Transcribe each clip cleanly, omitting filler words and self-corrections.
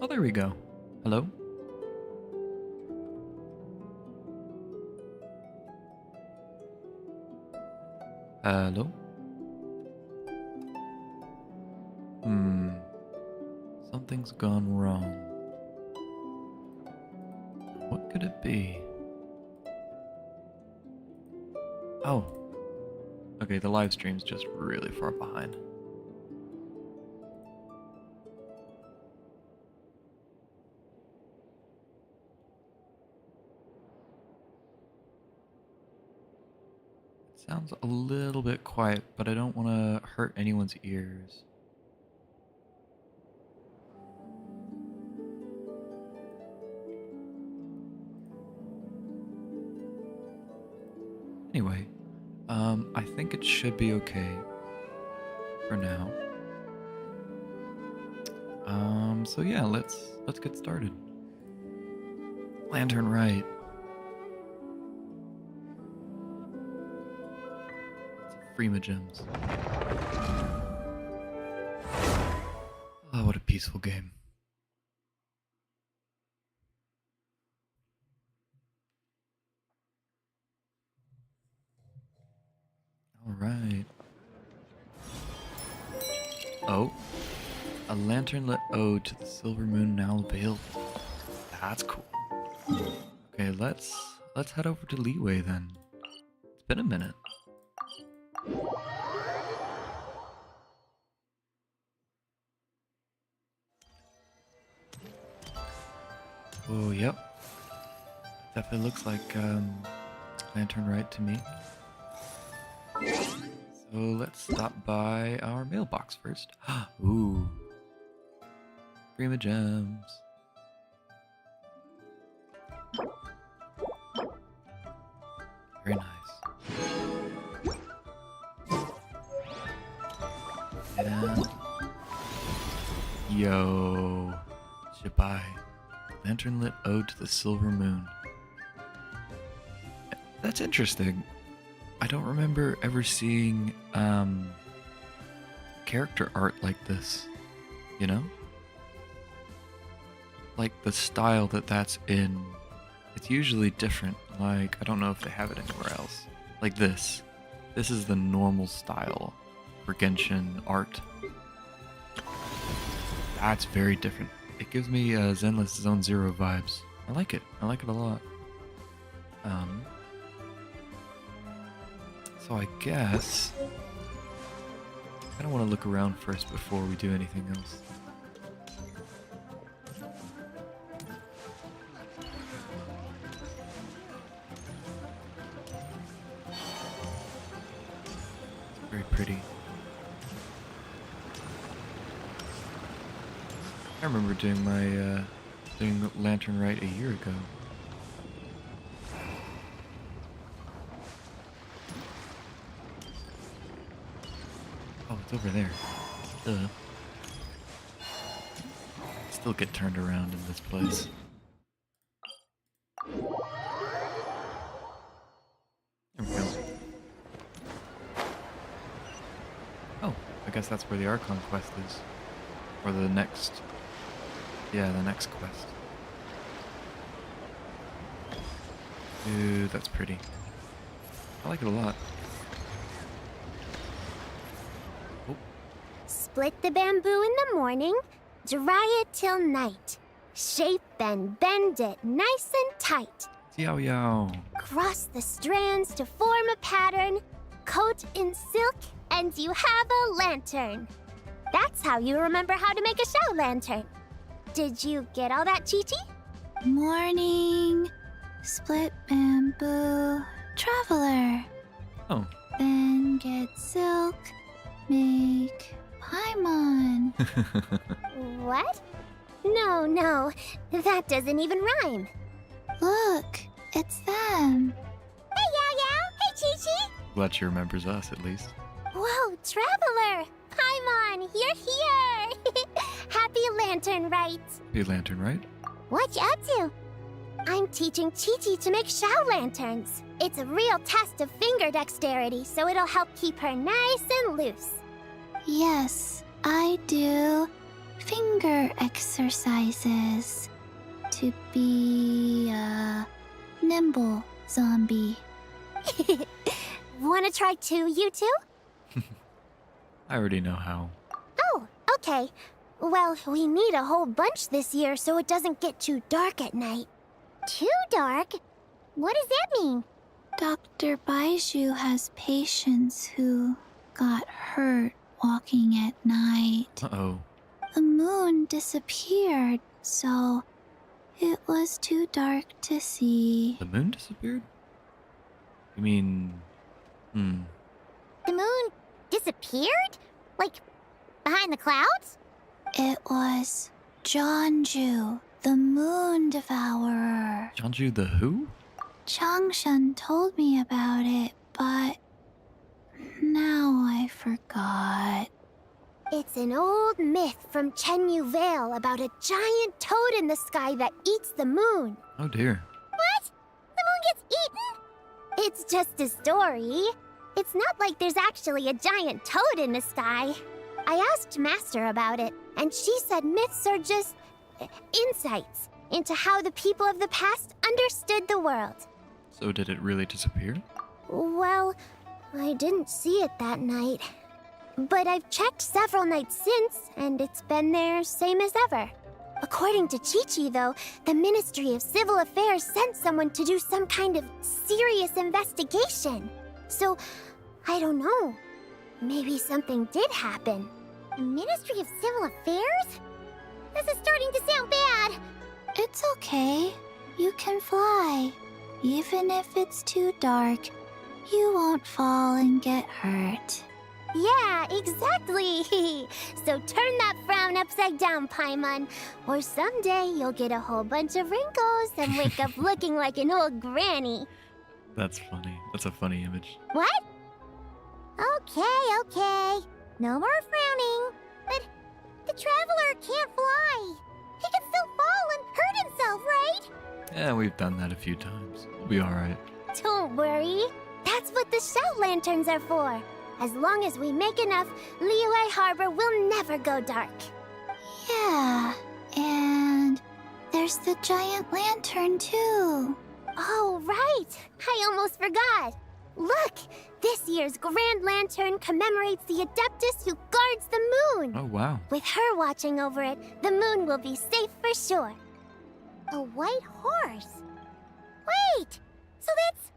there we go. Hello? Hello? Hmm. Something's gone wrong. What could it be? Oh. Okay, the live stream's just really far behind. Sounds a little bit quiet, but I don't want to hurt anyone's ears. Anyway, I think it should be okay for now. So yeah, let's get started. Lantern Rite. Freema gems. Oh, what a peaceful game. Alright. Oh. A lantern-lit ode to the silver moon now available. That's cool. Okay, let's head over to Leeway then. It's been a minute. Oh, yep. Definitely looks like Lantern Rite to me. So let's stop by our mailbox first. Ooh. Freema gems. Very nice. And yo, Shabai. Lantern-lit ode to the silver moon. That's interesting. I don't remember ever seeing character art like this, you know? Like the style that's in, it's usually different. Like, I don't know if they have it anywhere else. Like this. This is the normal style for Genshin art. That's very different. It gives me Zenless Zone Zero vibes. I like it. I like it a lot. So I guess I don't want to look around first before we do anything else. It's very pretty. I remember doing my doing Lantern Rite a year ago. Oh, it's over there. Duh. Still get turned around in this place. There we go. Oh, I guess that's where the Archon quest is. Or the next... Yeah, the next quest. Dude, that's pretty. I like it a lot. Oh. Split the bamboo in the morning, dry it till night. Shape and bend it nice and tight. Yow yow. Cross the strands to form a pattern, coat in silk, and you have a lantern. That's how you remember how to make a show lantern. Did you get all that, Chi-Chi? Morning, split bamboo, traveler. Oh. Then get silk, make Paimon. What? No, that doesn't even rhyme. Look, it's them. Hey, Yao! Hey, Chi-Chi! Glad she remembers us, at least. Whoa, Traveler! Paimon, you're here! Happy Lantern Rite! Be Lantern, right? What you up to? I'm teaching Chi-Chi to make Shao lanterns. It's a real test of finger dexterity, so it'll help keep her nice and loose. Yes, I do. finger exercises to be a nimble zombie. Wanna try too, you two? I already know how. Oh, okay. Well, we need a whole bunch this year so it doesn't get too dark at night. Too dark? What does that mean? Dr. Baiju has patients who got hurt walking at night. Uh-oh. The moon disappeared, so it was too dark to see. The moon disappeared? You mean... The moon disappeared? Like, behind the clouds? It was Jeonju, the moon devourer. Jeonju the who? Changshan told me about it, but now I forgot. It's an old myth from Chenyu Vale about a giant toad in the sky that eats the moon. Oh dear. What? The moon gets eaten? It's just a story. It's not like there's actually a giant toad in the sky. I asked Master about it, and she said myths are just insights into how the people of the past understood the world. So did it really disappear? Well, I didn't see it that night. But I've checked several nights since, and it's been there same as ever. According to Chi-Chi, though, the Ministry of Civil Affairs sent someone to do some kind of serious investigation. So, I don't know. Maybe something did happen. The Ministry of Civil Affairs? This is starting to sound bad. It's okay. You can fly. Even if it's too dark, you won't fall and get hurt. Yeah, exactly. So turn that frown upside down, Paimon. Or someday you'll get a whole bunch of wrinkles and wake up looking like an old granny. That's funny. That's a funny image. What? Okay. No more frowning. But the traveler can't fly. He can still fall and hurt himself, right? Yeah, we've done that a few times. We'll be alright. Don't worry. That's what the shout lanterns are for. As long as we make enough, Liyue Harbor will never go dark. Yeah, and there's the giant lantern too. Oh, right. I almost forgot. Look, this year's Grand Lantern commemorates the Adeptus who guards the moon. Oh, wow. With her watching over it, the moon will be safe for sure. A white horse? Wait, so that's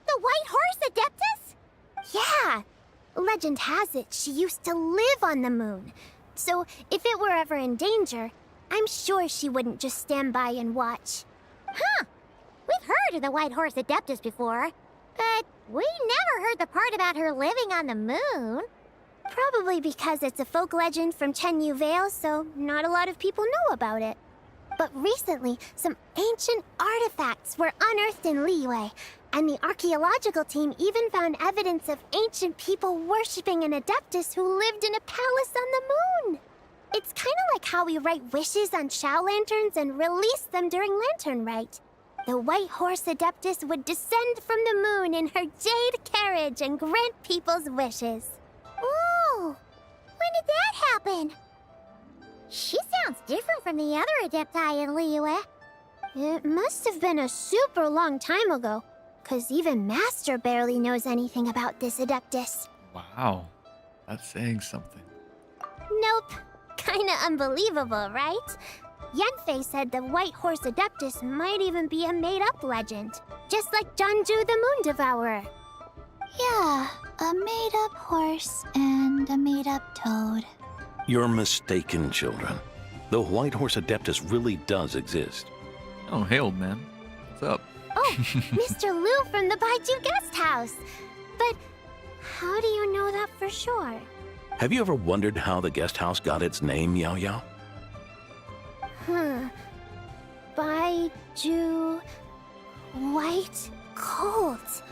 the white horse Adeptus? Yeah. Legend has it she used to live on the moon. So if it were ever in danger, I'm sure she wouldn't just stand by and watch. Huh. We've heard of the white horse Adeptus before, but we never heard the part about her living on the moon. Probably because it's a folk legend from Chenyu Vale, so not a lot of people know about it. But recently, some ancient artifacts were unearthed in Liyue, and the archaeological team even found evidence of ancient people worshipping an Adeptus who lived in a palace on the moon. It's kind of like how we write wishes on Shao lanterns and release them during Lantern Rite. The white horse Adeptus would descend from the moon in her jade carriage and grant people's wishes. Ooh! When did that happen? She sounds different from the other Adepti in Liyue. It must have been a super long time ago, 'cause even Master barely knows anything about this Adeptus. Wow. That's saying something. Nope. Kinda unbelievable, right? Yanfei said the white horse Adeptus might even be a made-up legend, just like Jeonju the Moon Devourer. Yeah, a made-up horse and a made-up toad. You're mistaken, children. The White Horse Adeptus really does exist. Oh, hey, old man. What's up? Oh, Mr. Liu from the Baiju Guest House. But how do you know that for sure? Have you ever wondered how the guest house got its name, Yao Yao? Baiju... White Colt.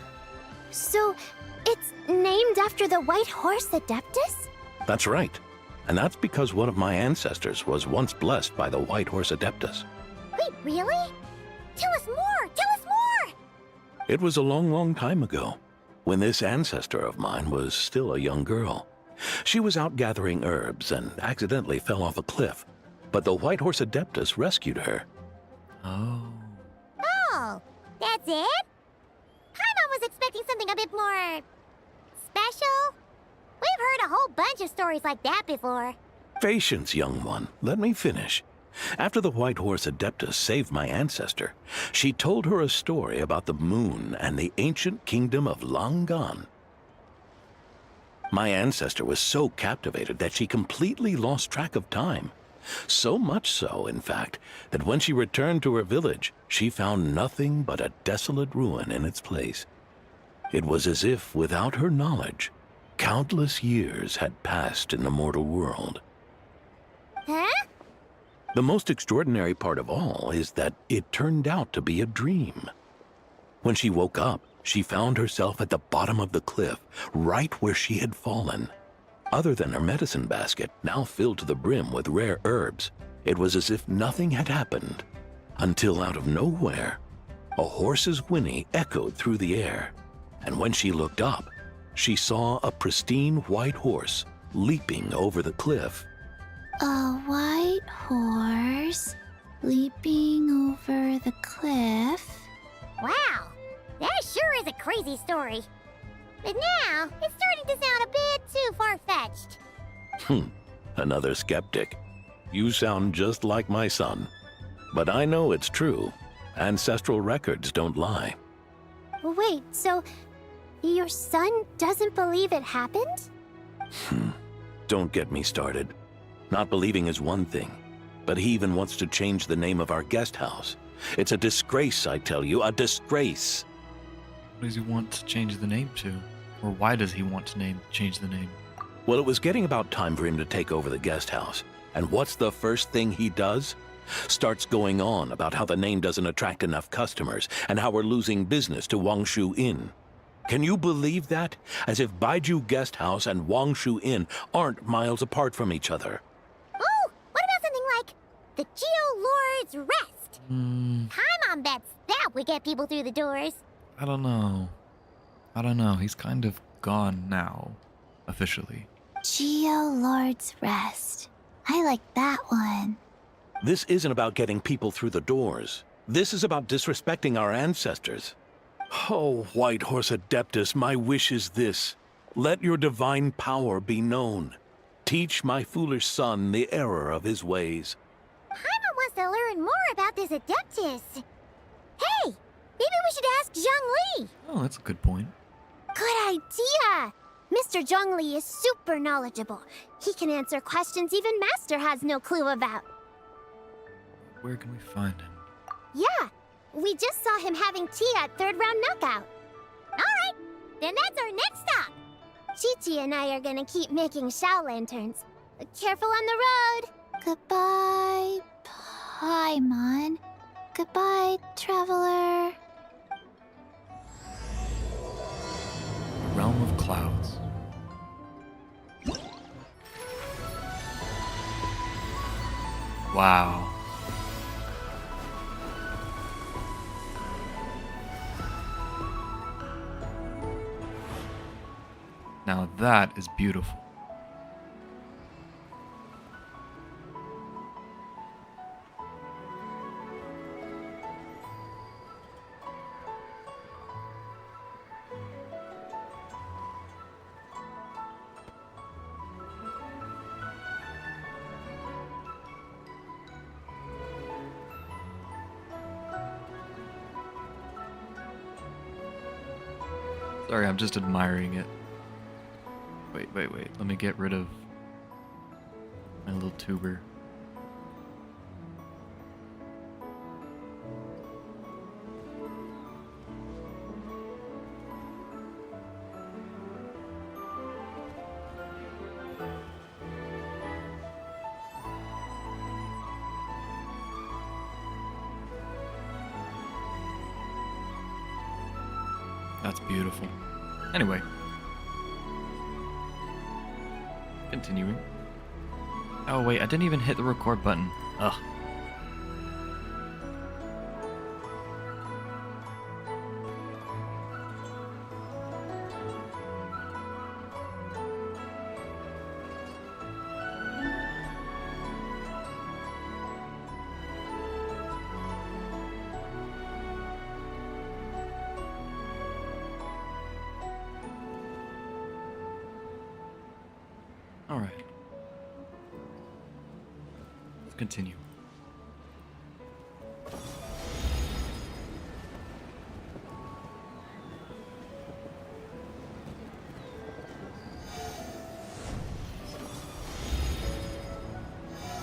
So, it's named after the White Horse Adeptus? That's right. And that's because one of my ancestors was once blessed by the White Horse Adeptus. Wait, really? Tell us more! Tell us more! It was a long, long time ago, when this ancestor of mine was still a young girl. She was out gathering herbs and accidentally fell off a cliff, but the White Horse Adeptus rescued her. Oh. Oh, that's it? Paimon was expecting something a bit more special. We've heard a whole bunch of stories like that before. Patience, young one. Let me finish. After the White Horse Adeptus saved my ancestor, she told her a story about the moon and the ancient kingdom of long gone. My ancestor was so captivated that she completely lost track of time. So much so, in fact, that when she returned to her village, she found nothing but a desolate ruin in its place. It was as if, without her knowledge, countless years had passed in the mortal world. Huh? The most extraordinary part of all is that it turned out to be a dream. When she woke up, she found herself at the bottom of the cliff, right where she had fallen. Other than her medicine basket, now filled to the brim with rare herbs, it was as if nothing had happened. Until out of nowhere, a horse's whinny echoed through the air. And when she looked up, she saw a pristine white horse leaping over the cliff. A white horse leaping over the cliff. Wow, that sure is a crazy story. But now, it's starting to sound a bit too far-fetched. Another skeptic. You sound just like my son. But I know it's true. Ancestral records don't lie. Wait, so your son doesn't believe it happened? Don't get me started. Not believing is one thing, but he even wants to change the name of our guest house. It's a disgrace, I tell you, a disgrace. What does he want to change the name to? Or why does he want to change the name? Well, it was getting about time for him to take over the guest house. And what's the first thing he does? Starts going on about how the name doesn't attract enough customers and how we're losing business to Wangshu Inn. Can you believe that? As if Baiju Guest House and Wangshu Inn aren't miles apart from each other. Oh, what about something like the Geo Lord's Rest? Paimon bets that would get people through the doors. I don't know. He's kind of gone now, officially. Geo Lord's Rest. I like that one. This isn't about getting people through the doors. This is about disrespecting our ancestors. Oh, White Horse Adeptus, my wish is this. Let your divine power be known. Teach my foolish son the error of his ways. Paimon wants to learn more about this Adeptus. Hey, maybe we should ask Zhongli. Oh, that's a good point. Good idea! Mr. Zhongli is super knowledgeable. He can answer questions even Master has no clue about. Where can we find him? Yeah, we just saw him having tea at third round knockout. Alright, then that's our next stop. Chi-Chi and I are gonna keep making Shao lanterns. Careful on the road! Goodbye, Paimon. Goodbye, traveler. Realm of Clouds. Wow. Now that is beautiful. Sorry, I'm just admiring it. Wait. Let me get rid of my little tuber. That's beautiful. Anyway. Continuing. Oh wait, I didn't even hit the record button. Ugh. Alright. Let's continue.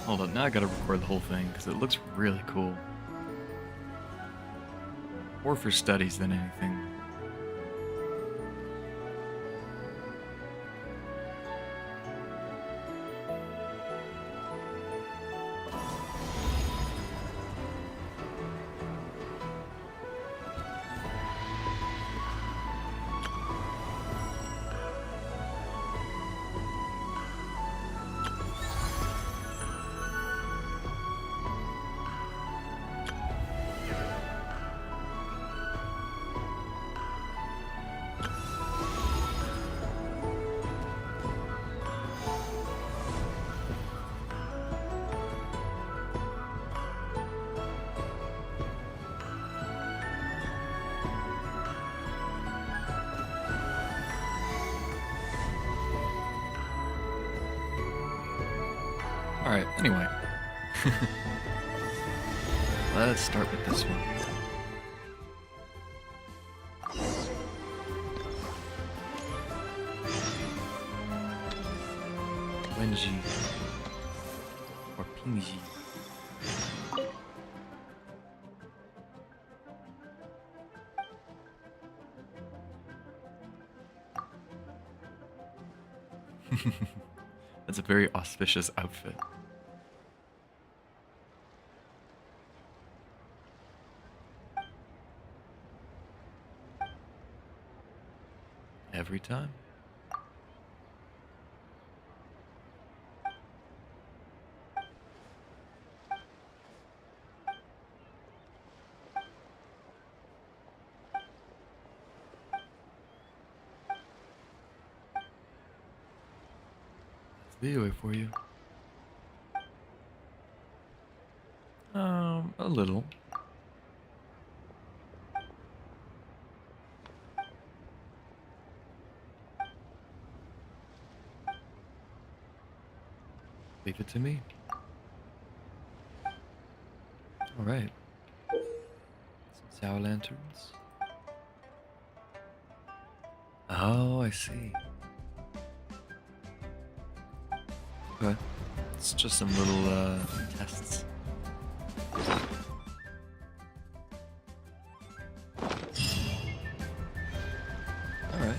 Hold on, now I gotta record the whole thing because it looks really cool. More for studies than anything. Alright, anyway. Let's start with this one. Wenji. Or Pingji. That's a very auspicious outfit. Every time. That's the way for you. A little. Leave it to me. Alright. Some sour lanterns. Oh, I see. Okay. It's just some little tests. Alright.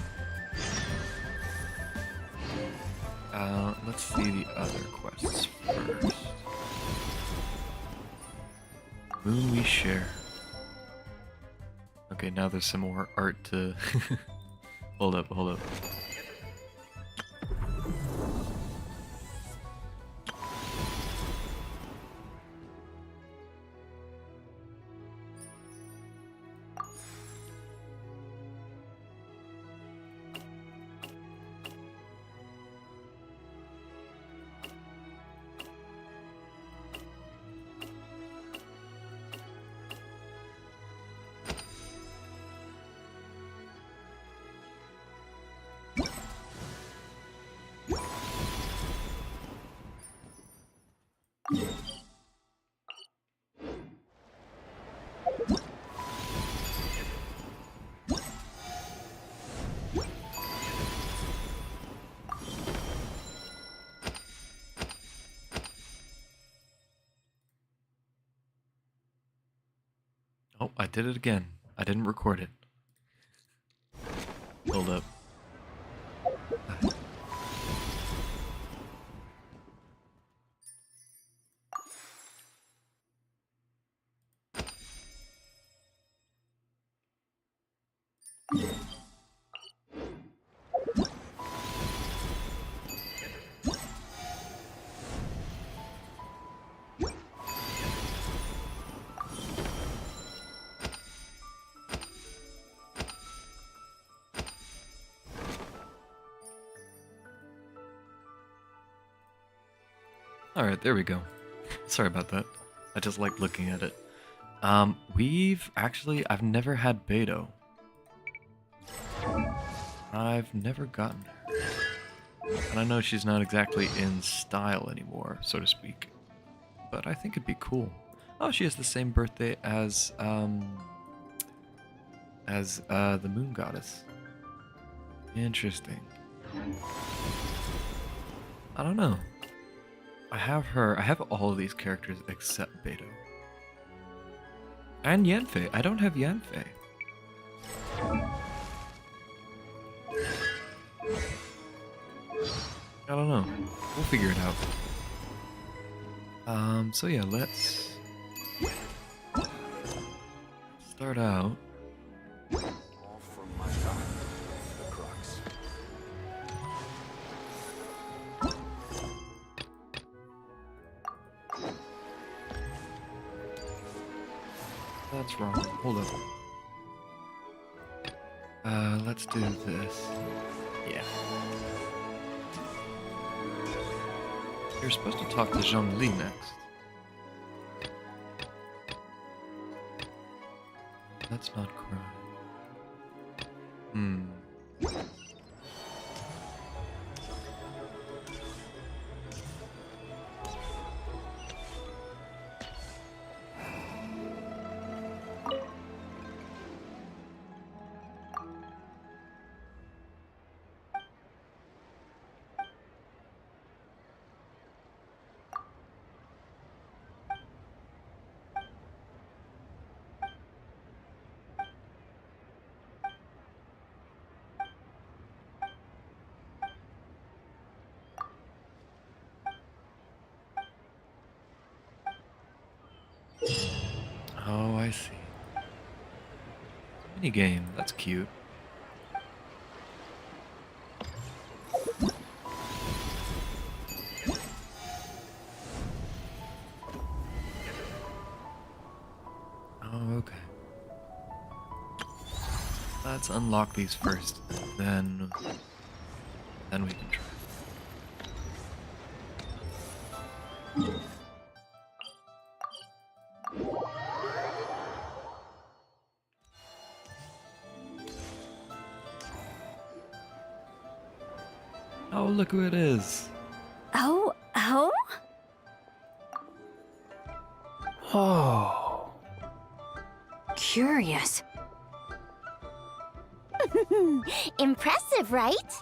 Let's see the other quests first. Moon we share. Okay, now there's some more art to... Hold up, hold up. Oh, I did it again. I didn't record it. Hold up. Alright, there we go. Sorry about that. I just like looking at it. I've never had Beto. I've never gotten her. And I know she's not exactly in style anymore, so to speak. But I think it'd be cool. Oh, she has the same birthday as the moon goddess. Interesting. I don't know. I have all of these characters except Beto. And Yanfei. I don't have Yanfei. I don't know. We'll figure it out. So yeah, let's start out. All from my God, the crux. That's wrong. Hold up. Let's do this. Yeah. You're supposed to talk to Zhongli next. Let's not cry. Oh, I see. Mini game. That's cute. Oh, okay. Let's unlock these first, then we can try. Oh, look who it is. Oh? Oh. Curious. Impressive, right? What's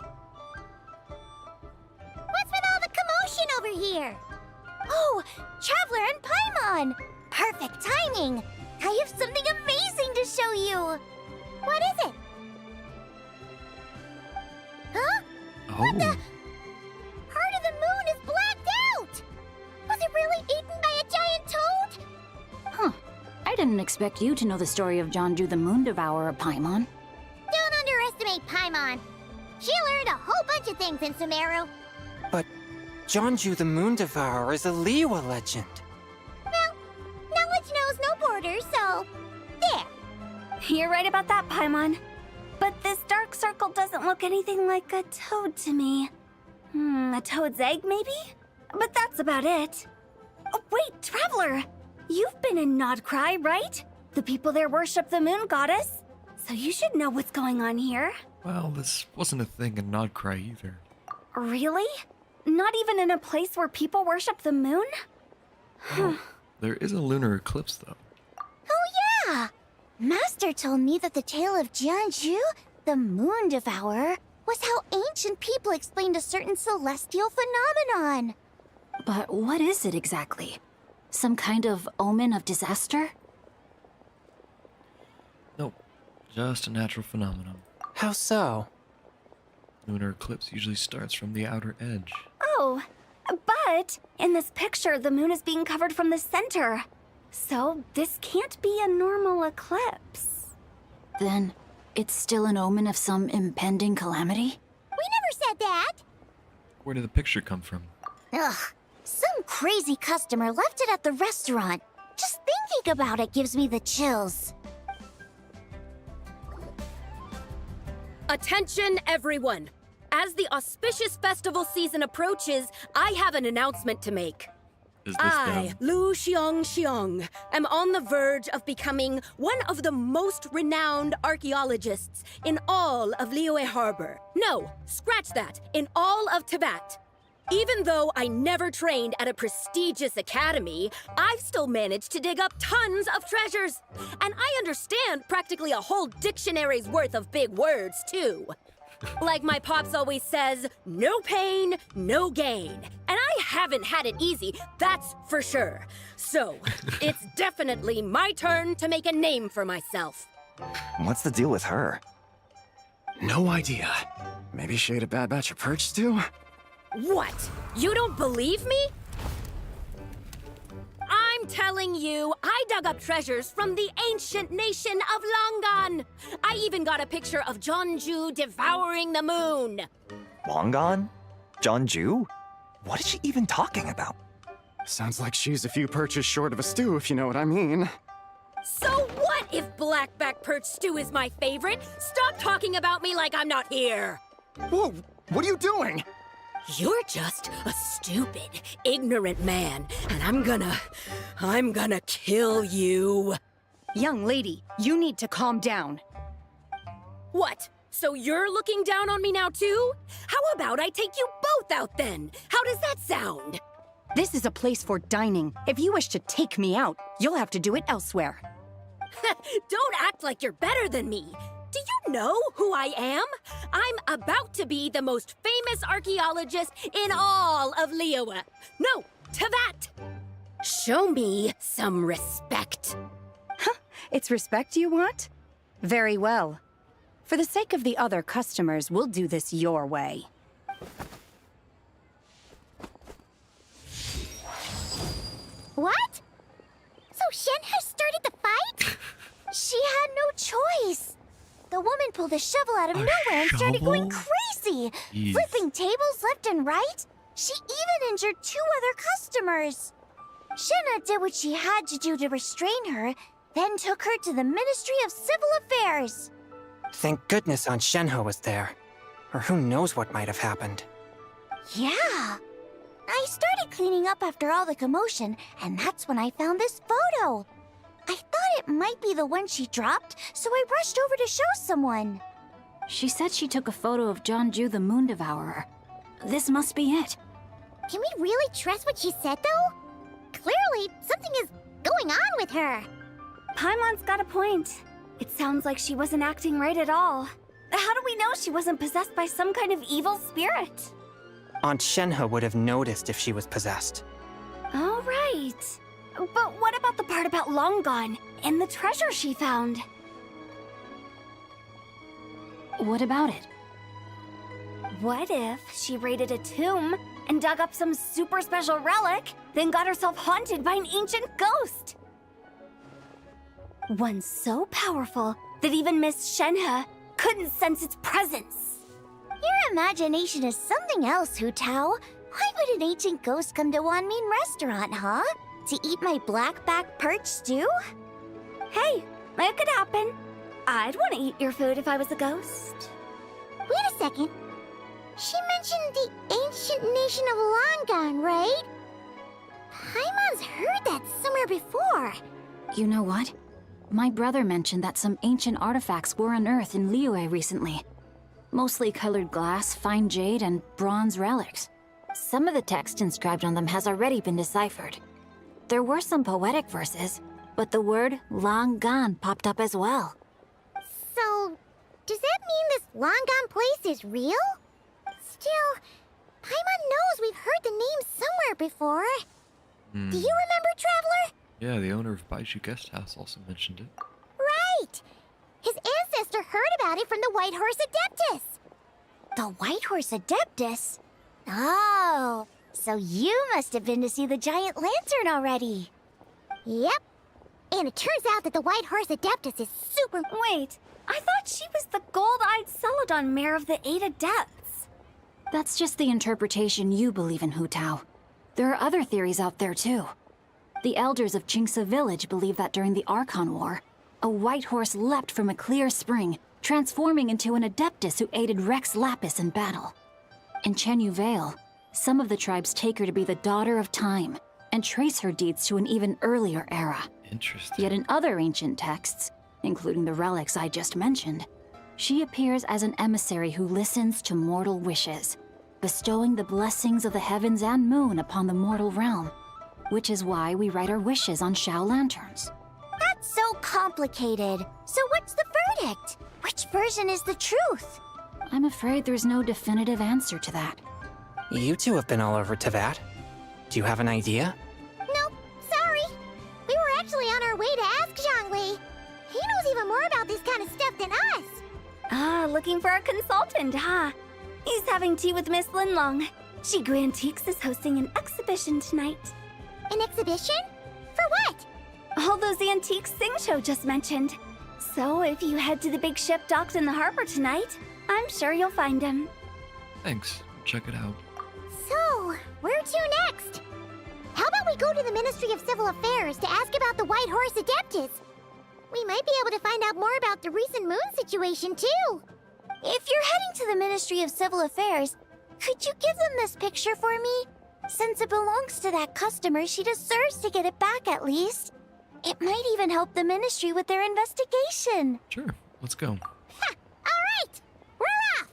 with all the commotion over here? Oh, Traveler and Paimon! Perfect timing! I have something amazing to show you! What is it? Huh? Oh. Part of the moon is blacked out! Was it really eaten by a giant toad? Huh. I didn't expect you to know the story of Jonju the Moon Devourer, Paimon. Don't underestimate Paimon. She learned a whole bunch of things in Sumeru. But Jonju the Moon Devourer is a Liyue legend. Well, knowledge knows no borders, so there. You're right about that, Paimon. But this dark circle doesn't look anything like a toad to me. A toad's egg, maybe? But that's about it. Oh, wait, Traveler! You've been in Nodcry, right? The people there worship the moon goddess. So you should know what's going on here. Well, this wasn't a thing in Nodcry either. Really? Not even in a place where people worship the moon? Well, there is a lunar eclipse, though. Oh, yeah! Master told me that the tale of Jianzhu, the moon devourer, was how ancient people explained a certain celestial phenomenon. But what is it exactly? Some kind of omen of disaster? Nope. Just a natural phenomenon. How so? Lunar eclipse usually starts from the outer edge. Oh, but in this picture, the moon is being covered from the center. So this can't be a normal eclipse. Then it's still an omen of some impending calamity? We never said that! Where did the picture come from? Ugh, some crazy customer left it at the restaurant. Just thinking about it gives me the chills. Attention, everyone! As the auspicious festival season approaches, I have an announcement to make. Is this I, them? Lu Xiong, am on the verge of becoming one of the most renowned archaeologists in all of Liyue Harbor. No, scratch that, in all of Tibet. Even though I never trained at a prestigious academy, I've still managed to dig up tons of treasures. And I understand practically a whole dictionary's worth of big words, too. Like my pops always says, no pain, no gain. And I haven't had it easy, that's for sure. So, it's definitely my turn to make a name for myself. What's the deal with her? No idea. Maybe she ate a bad batch of perch stew? What? You don't believe me? I'm telling you, I dug up treasures from the ancient nation of Longan. I even got a picture of Jeonju devouring the moon. Long gone? Jeonju? What is she even talking about? Sounds like she's a few perches short of a stew, if you know what I mean. So what if blackback perch stew is my favorite? Stop talking about me like I'm not here. Whoa, what are you doing? You're just a stupid, ignorant man, and I'm gonna kill you. Young lady, you need to calm down. What? So you're looking down on me now too? How about I take you both out then? How does that sound? This is a place for dining. If you wish to take me out, you'll have to do it elsewhere. Don't act like you're better than me. Do you know who I am? I'm about to be the most famous archaeologist in all of Liyue. No, Tibet. Show me some respect. It's respect you want? Very well. For the sake of the other customers, we'll do this your way. What? So Shen has started the fight? She had no choice. The woman pulled a shovel out of nowhere and started going crazy, Jeez. flipping tables left and right. She even injured 2 other customers. Shenna did what she had to do to restrain her, then took her to the Ministry of Civil Affairs. Thank goodness Aunt Shenhe was there. Or who knows what might have happened. Yeah. I started cleaning up after all the commotion, and that's when I found this photo. I thought it might be the one she dropped, so I rushed over to show someone. She said she took a photo of Jeonju the Moon Devourer. This must be it. Can we really trust what she said, though? Clearly, something is going on with her. Paimon's got a point. It sounds like she wasn't acting right at all. How do we know she wasn't possessed by some kind of evil spirit? Aunt Shenhe would have noticed if she was possessed. All right. But what about the part about Long Gone and the treasure she found? What about it? What if she raided a tomb and dug up some super special relic, then got herself haunted by an ancient ghost? One so powerful that even Miss Shenhe couldn't sense its presence. Your imagination is something else, Hu Tao. Why would an ancient ghost come to Wanmin restaurant, huh? To eat my blackback perch stew? Hey, it could happen. I'd want to eat your food if I was a ghost. Wait a second. She mentioned the ancient nation of Longan, right? Paimon's heard that somewhere before. You know what? My brother mentioned that some ancient artifacts were unearthed in Liyue recently. Mostly colored glass, fine jade, and bronze relics. Some of the text inscribed on them has already been deciphered. There were some poetic verses, but the word long gone popped up as well. So, does that mean this Longan place is real? Still, Paimon knows we've heard the name somewhere before. Do you remember, Traveler? Yeah, the owner of Baishu Guest House also mentioned it. Right! His ancestor heard about it from the White Horse Adeptus. The White Horse Adeptus? Oh, so you must have been to see the giant lantern already. Yep. And it turns out that the White Horse Adeptus is super... Wait, I thought she was the gold-eyed Celadon mare of the 8 Adepts. That's just the interpretation you believe in, Hu Tao. There are other theories out there, too. The elders of Qingce Village believe that during the Archon War, a white horse leapt from a clear spring, transforming into an Adeptus who aided Rex Lapis in battle. In Chenyu Vale, some of the tribes take her to be the Daughter of Time, and trace her deeds to an even earlier era. Interesting. Yet in other ancient texts, including the relics I just mentioned, she appears as an emissary who listens to mortal wishes, bestowing the blessings of the heavens and moon upon the mortal realm, which is why we write our wishes on Shao lanterns. That's so complicated. So what's the verdict? Which version is the truth? I'm afraid there's no definitive answer to that. You two have been all over Teyvat. Do you have an idea? Nope, sorry. We were actually on our way to ask Zhongli. He knows even more about this kind of stuff than us. Ah, looking for a consultant, huh? He's having tea with Miss Linlong. Shigu Antiques is hosting an exhibition tonight. An exhibition? For what? All those antiques Sing just mentioned. So if you head to the big ship docked in the harbor tonight, I'm sure you'll find him. Thanks. Check it out. So, where to next? How about we go to the Ministry of Civil Affairs to ask about the White Horse Adeptus? We might be able to find out more about the recent moon situation, too. If you're heading to the Ministry of Civil Affairs, could you give them this picture for me? Since it belongs to that customer, she deserves to get it back at least. It might even help the Ministry with their investigation. Sure. Let's go. Ha! All right! We're off!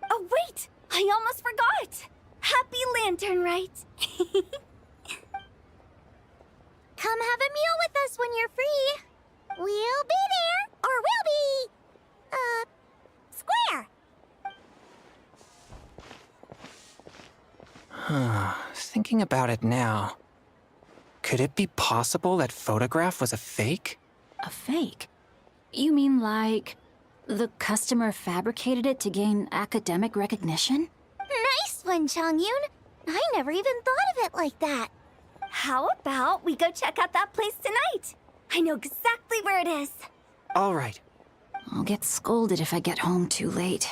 Oh, wait! I almost forgot! Happy Lantern Rite! Come have a meal with us when you're free. We'll be there, or we'll be... square. Thinking about it now, could it be possible that photograph was a fake? A fake? You mean like the customer fabricated it to gain academic recognition? Nice one, Changyun. I never even thought of it like that. How about we go check out that place tonight? I know exactly where it is. All right. I'll get scolded if I get home too late.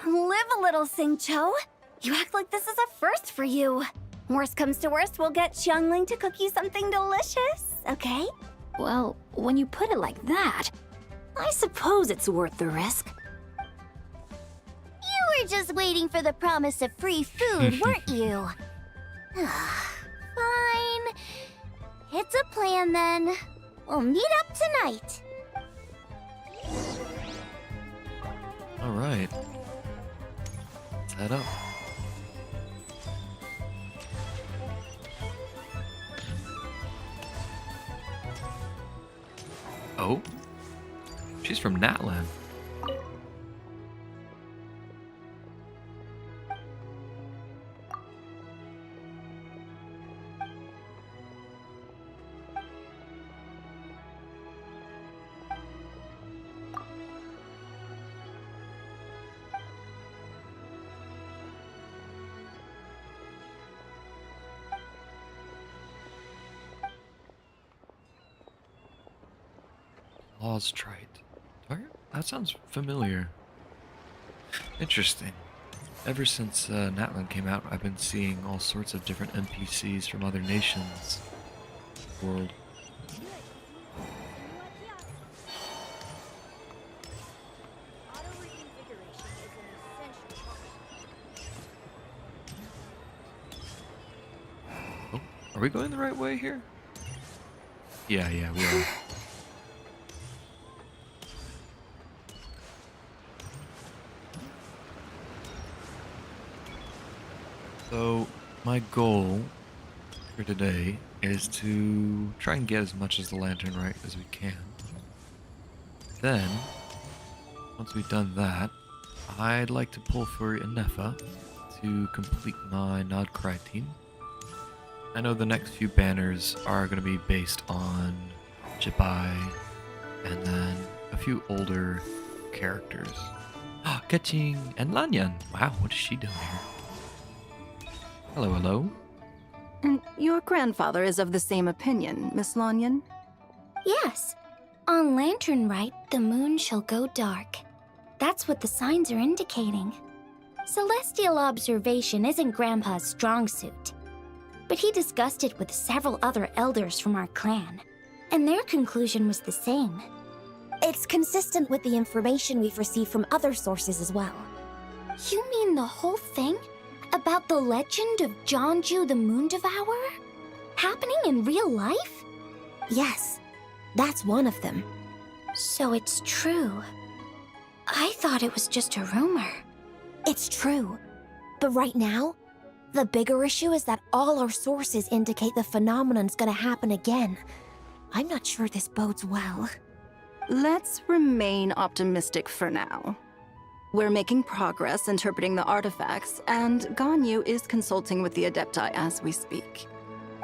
Live a little, Sing-Cho. You act like this is a first for you. Worst comes to worst, we'll get Xiangling to cook you something delicious, okay? Well, when you put it like that, I suppose it's worth the risk. You were just waiting for the promise of free food, weren't you? Fine. It's a plan then. We'll meet up tonight. All right. Let's head up. Oh, she's from Natlan. Lost Rite. That sounds familiar. Interesting. Ever since Natlan came out, I've been seeing all sorts of different NPCs from other nations. World. Oh, are we going the right way here? Yeah, we are. So, my goal for today is to try and get as much as the lantern right as we can. Then, once we've done that, I'd like to pull for Inefa to complete my Nodcry team. I know the next few banners are going to be based on Jibai and then a few older characters. Ah, Kaching and Lanyan. Wow, what is she doing here? Hello, hello. And your grandfather is of the same opinion, Miss Lanyan? Yes. On Lantern Rite, the moon shall go dark. That's what the signs are indicating. Celestial observation isn't Grandpa's strong suit. But he discussed it with several other elders from our clan, and their conclusion was the same. It's consistent with the information we've received from other sources as well. You mean the whole thing? About the legend of Jeonju the Moon Devourer? happening in real life? Yes, that's one of them. So it's true. I thought it was just a rumor. It's true. But right now, the bigger issue is that all our sources indicate the phenomenon's gonna happen again. I'm not sure this bodes well. Let's remain optimistic for now. We're making progress interpreting the artifacts, and Ganyu is consulting with the Adepti as we speak.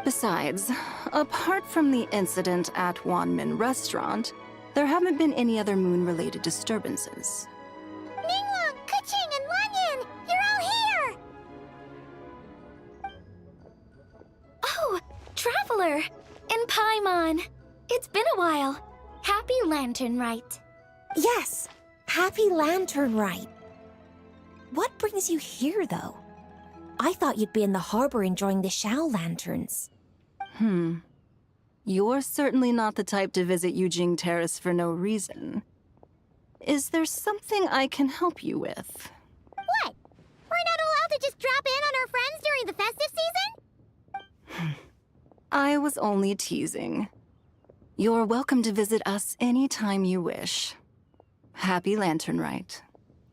Besides, apart from the incident at Wanmin Restaurant, there haven't been any other moon-related disturbances. Ningguang, Keqing, and Lanyan! You're all here! Oh, Traveler! And Paimon! It's been a while. Happy Lantern Rite. Yes, happy Lantern Rite. What brings you here, though? I thought you'd be in the harbor enjoying the Shao Lanterns. You're certainly not the type to visit Yujing Terrace for no reason. Is there something I can help you with? What? We're not allowed to just drop in on our friends during the festive season? I was only teasing. You're welcome to visit us anytime you wish. Happy Lantern Rite.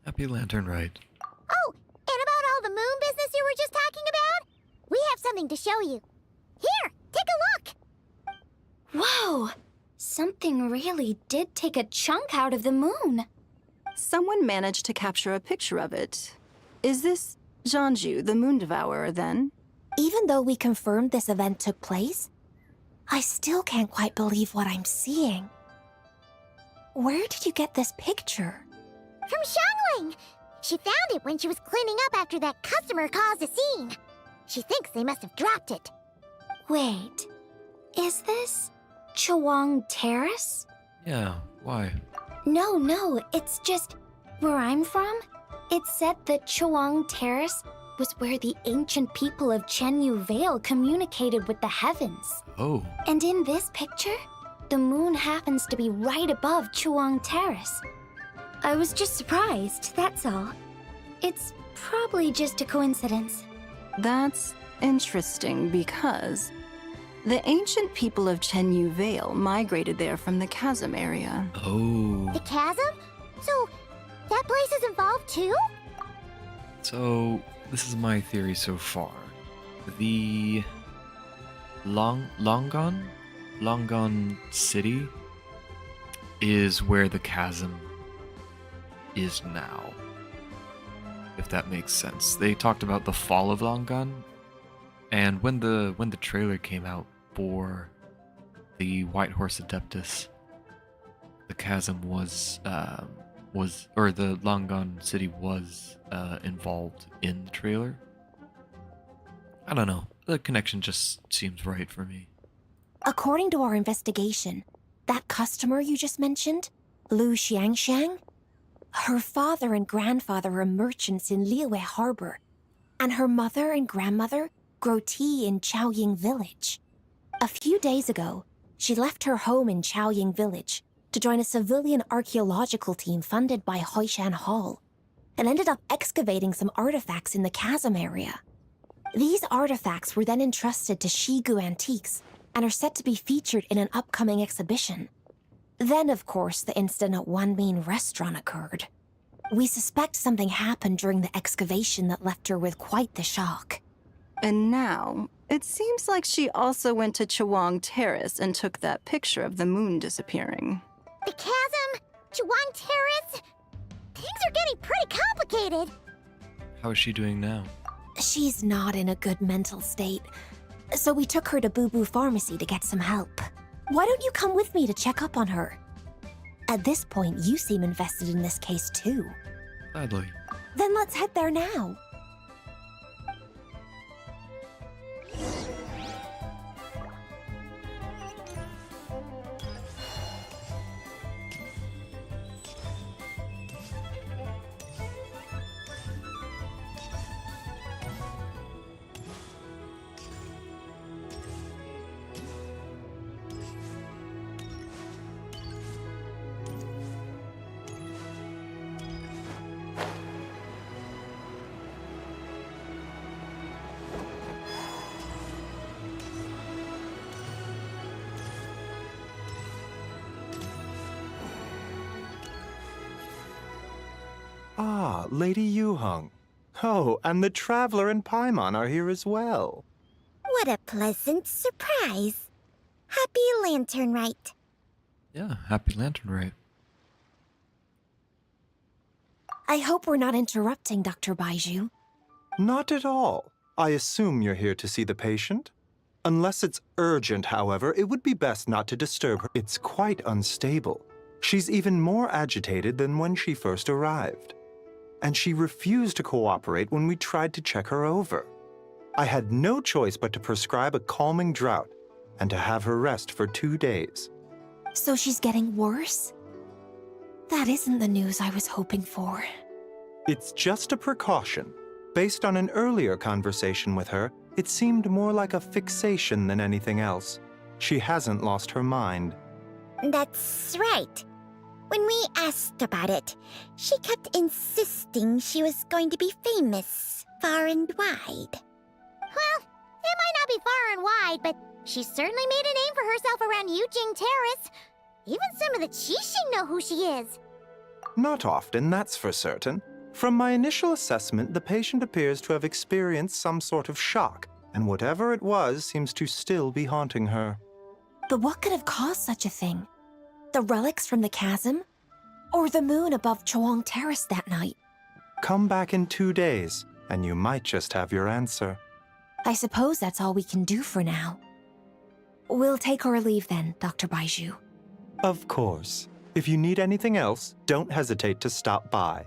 Happy Lantern Rite. Oh, and about all the moon business you were just talking about? We have something to show you. Here, take a look! Whoa! Something really did take a chunk out of the moon. Someone managed to capture a picture of it. Is this Zhanju, the Moon Devourer, then? Even though we confirmed this event took place, I still can't quite believe what I'm seeing. Where did you get this picture? From Xiangling! She found it when she was cleaning up after that customer caused a scene. She thinks they must have dropped it. Wait, is this Chawang Terrace? Yeah, why? No, it's just where I'm from. It said that Chawang Terrace was where the ancient people of Chenyu Vale communicated with the heavens. Oh. And in this picture, the moon happens to be right above Chawang Terrace. I was just surprised, that's all. It's probably just a coincidence. That's interesting because the ancient people of Chenyu Vale migrated there from the chasm area. Oh. The chasm? So, that place is involved too? So, this is my theory so far. The Longon City is where the chasm is now. If that makes sense. They talked about the fall of Longon, and when the trailer came out for the White Horse Adeptus, the chasm was or the Longon City was involved in the trailer. I don't know. The connection just seems right for me. According to our investigation, that customer you just mentioned, Lu Xiangxiang, her father and grandfather are merchants in Liyue Harbor, and her mother and grandmother grow tea in Chaoying Village. A few days ago, she left her home in Chaoying Village to join a civilian archaeological team funded by Hoishan Hall, and ended up excavating some artifacts in the chasm area. These artifacts were then entrusted to Shigu Antiques and are set to be featured in an upcoming exhibition. Then, of course, the incident at Wanmin Restaurant occurred. We suspect something happened during the excavation that left her with quite the shock. And now, it seems like she also went to Chawang Terrace and took that picture of the moon disappearing. The chasm? Chawang Terrace? Things are getting pretty complicated. How is she doing now? She's not in a good mental state, so we took her to Boo Boo Pharmacy to get some help. Why don't you come with me to check up on her? At this point, you seem invested in this case too. Gladly. Then let's head there now. Ah, Lady Yuheng. Oh, and the Traveler and Paimon are here as well. What a pleasant surprise. Happy Lantern Rite. Yeah, happy lantern, right? I hope we're not interrupting, Dr. Baiju. Not at all. I assume you're here to see the patient? Unless it's urgent, however, it would be best not to disturb her. It's quite unstable. She's even more agitated than when she first arrived. And she refused to cooperate when we tried to check her over. I had no choice but to prescribe a calming draught and to have her rest for 2 days. So she's getting worse? That isn't the news I was hoping for. It's just a precaution. Based on an earlier conversation with her, it seemed more like a fixation than anything else. She hasn't lost her mind. That's right. When we asked about it, she kept insisting she was going to be famous far and wide. Well, it might not be far and wide, but she certainly made a name for herself around Yujing Terrace. Even some of the Qixing know who she is. Not often, that's for certain. From my initial assessment, the patient appears to have experienced some sort of shock, and whatever it was seems to still be haunting her. But what could have caused such a thing? The relics from the chasm? Or the moon above Chuang Terrace that night? Come back in 2 days, and you might just have your answer. I suppose that's all we can do for now. We'll take our leave then, Dr. Baiju. Of course. If you need anything else, don't hesitate to stop by.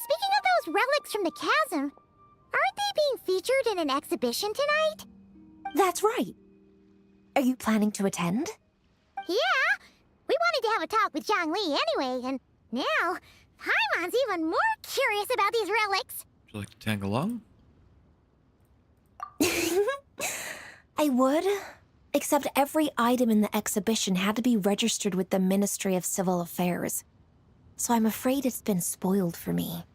Speaking of those relics from the chasm, aren't they being featured in an exhibition tonight? That's right. Are you planning to attend? Yeah! We wanted to have a talk with Zhang Li anyway, and now Paimon's even more curious about these relics. Would you like to tag along? I would, except every item in the exhibition had to be registered with the Ministry of Civil Affairs. So I'm afraid it's been spoiled for me.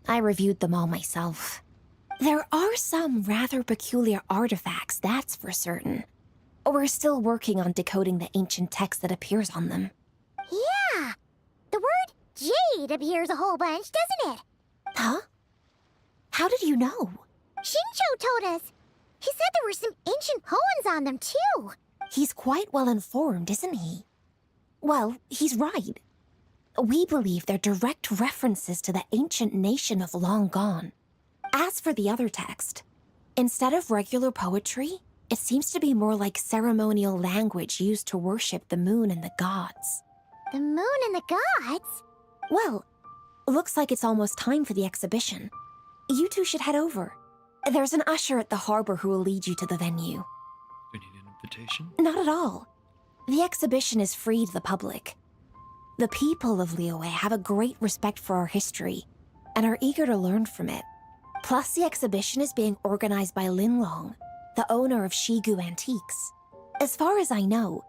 I reviewed them all myself. There are some rather peculiar artifacts, that's for certain. We're still working on decoding the ancient text that appears on them. Yeah! The word jade appears a whole bunch, doesn't it? Huh? How did you know? Shincho told us. He said there were some ancient poems on them, too. He's quite well informed, isn't he? Well, he's right. We believe they're direct references to the ancient nation of long gone. As for the other text, instead of regular poetry, it seems to be more like ceremonial language used to worship the moon and the gods. The moon and the gods? Well, looks like it's almost time for the exhibition. You two should head over. There's an usher at the harbor who will lead you to the venue. Do you need an invitation? Not at all. The exhibition is free to the public. The people of Liyue have a great respect for our history and are eager to learn from it. Plus, the exhibition is being organized by Linlong, the owner of Shigu Antiques. As far as I know,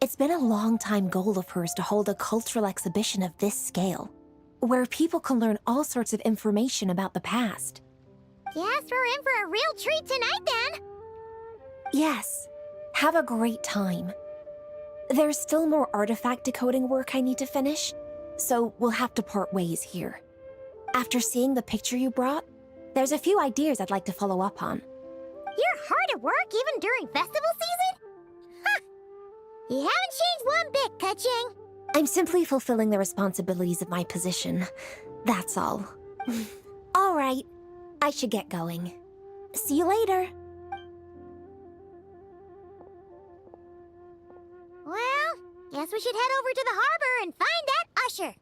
it's been a long-time goal of hers to hold a cultural exhibition of this scale, where people can learn all sorts of information about the past. Guess we're in for a real treat tonight, then. Yes, have a great time. There's still more artifact decoding work I need to finish, so we'll have to part ways here. After seeing the picture you brought, there's a few ideas I'd like to follow up on. You're hard at work even during festival season? Ha! You haven't changed one bit, Kaching. I'm simply fulfilling the responsibilities of my position. That's all. All right, I should get going. See you later. Well, guess we should head over to the harbor and find that usher.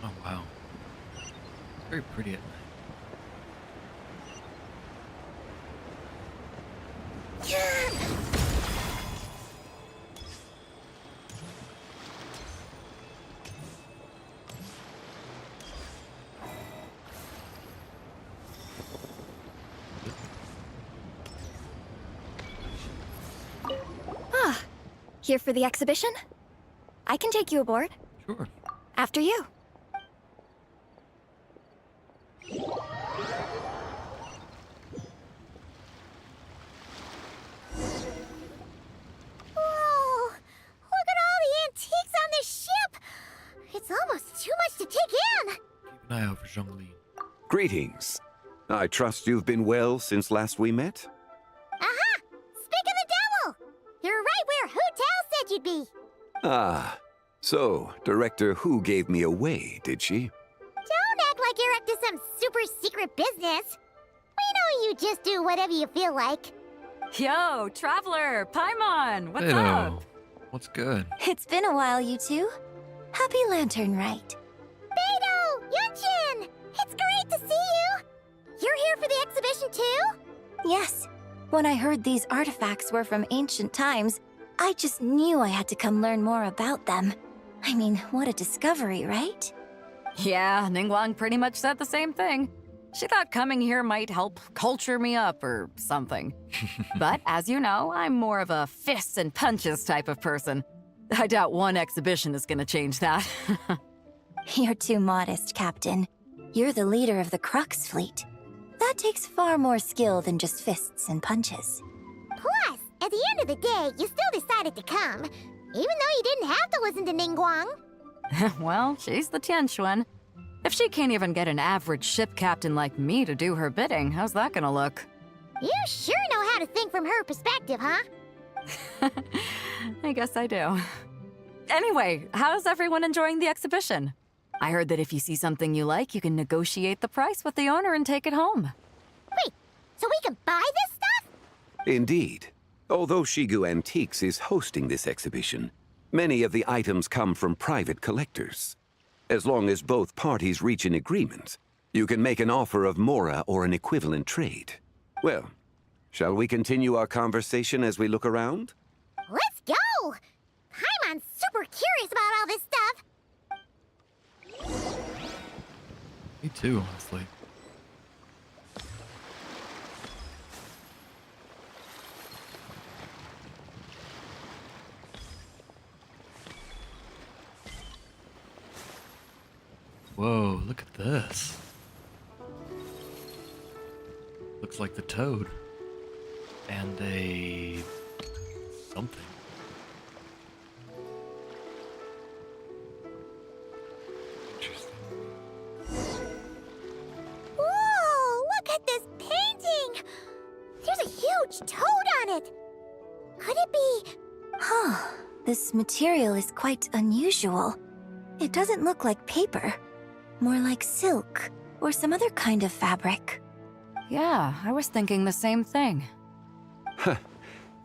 Oh, wow. It's very pretty at night. Here for the exhibition? I can take you aboard. Sure. After you. eye out for Zhongli. Greetings. I trust you've been well since last we met? Aha! Speak of the devil! You're right where Hu Tao said you'd be. Ah, so Director Hu gave me away, did she? Don't act like you're up to some super secret business. We know you just do whatever you feel like. Yo, Traveler, Paimon, what's Beto, up? what's good? It's been a while, you two. Happy Lantern Rite. Beto! Yunchin! It's great to see you! You're here for the exhibition too? Yes. When I heard these artifacts were from ancient times, I just knew I had to come learn more about them. I mean, what a discovery, right? Yeah, Ningguang pretty much said the same thing. She thought coming here might help culture me up or something. But as you know, I'm more of a fists and punches type of person. I doubt one exhibition is gonna change that. You're too modest, Captain. You're the leader of the Crux fleet. That takes far more skill than just fists and punches. Plus, at the end of the day, you still decided to come, even though you didn't have to listen to Ningguang. Well, she's the Tianquan. If she can't even get an average ship captain like me to do her bidding, how's that gonna look? You sure know how to think from her perspective, huh? I guess I do. Anyway, how's everyone enjoying the exhibition? I heard that if you see something you like, you can negotiate the price with the owner and take it home. Wait, so we can buy this stuff? Indeed. Although Shigu Antiques is hosting this exhibition, many of the items come from private collectors. As long as both parties reach an agreement, you can make an offer of mora or an equivalent trade. Well, shall we continue our conversation as we look around? Let's go! Paimon's super curious about all this stuff. Me too, honestly. Whoa, look at this. Looks like the toad. And a... something. Interesting. Whoa, look at this painting! There's a huge toad on it! Could it be... Huh. This material is quite unusual. It doesn't look like paper. More like silk, or some other kind of fabric. Yeah, I was thinking the same thing.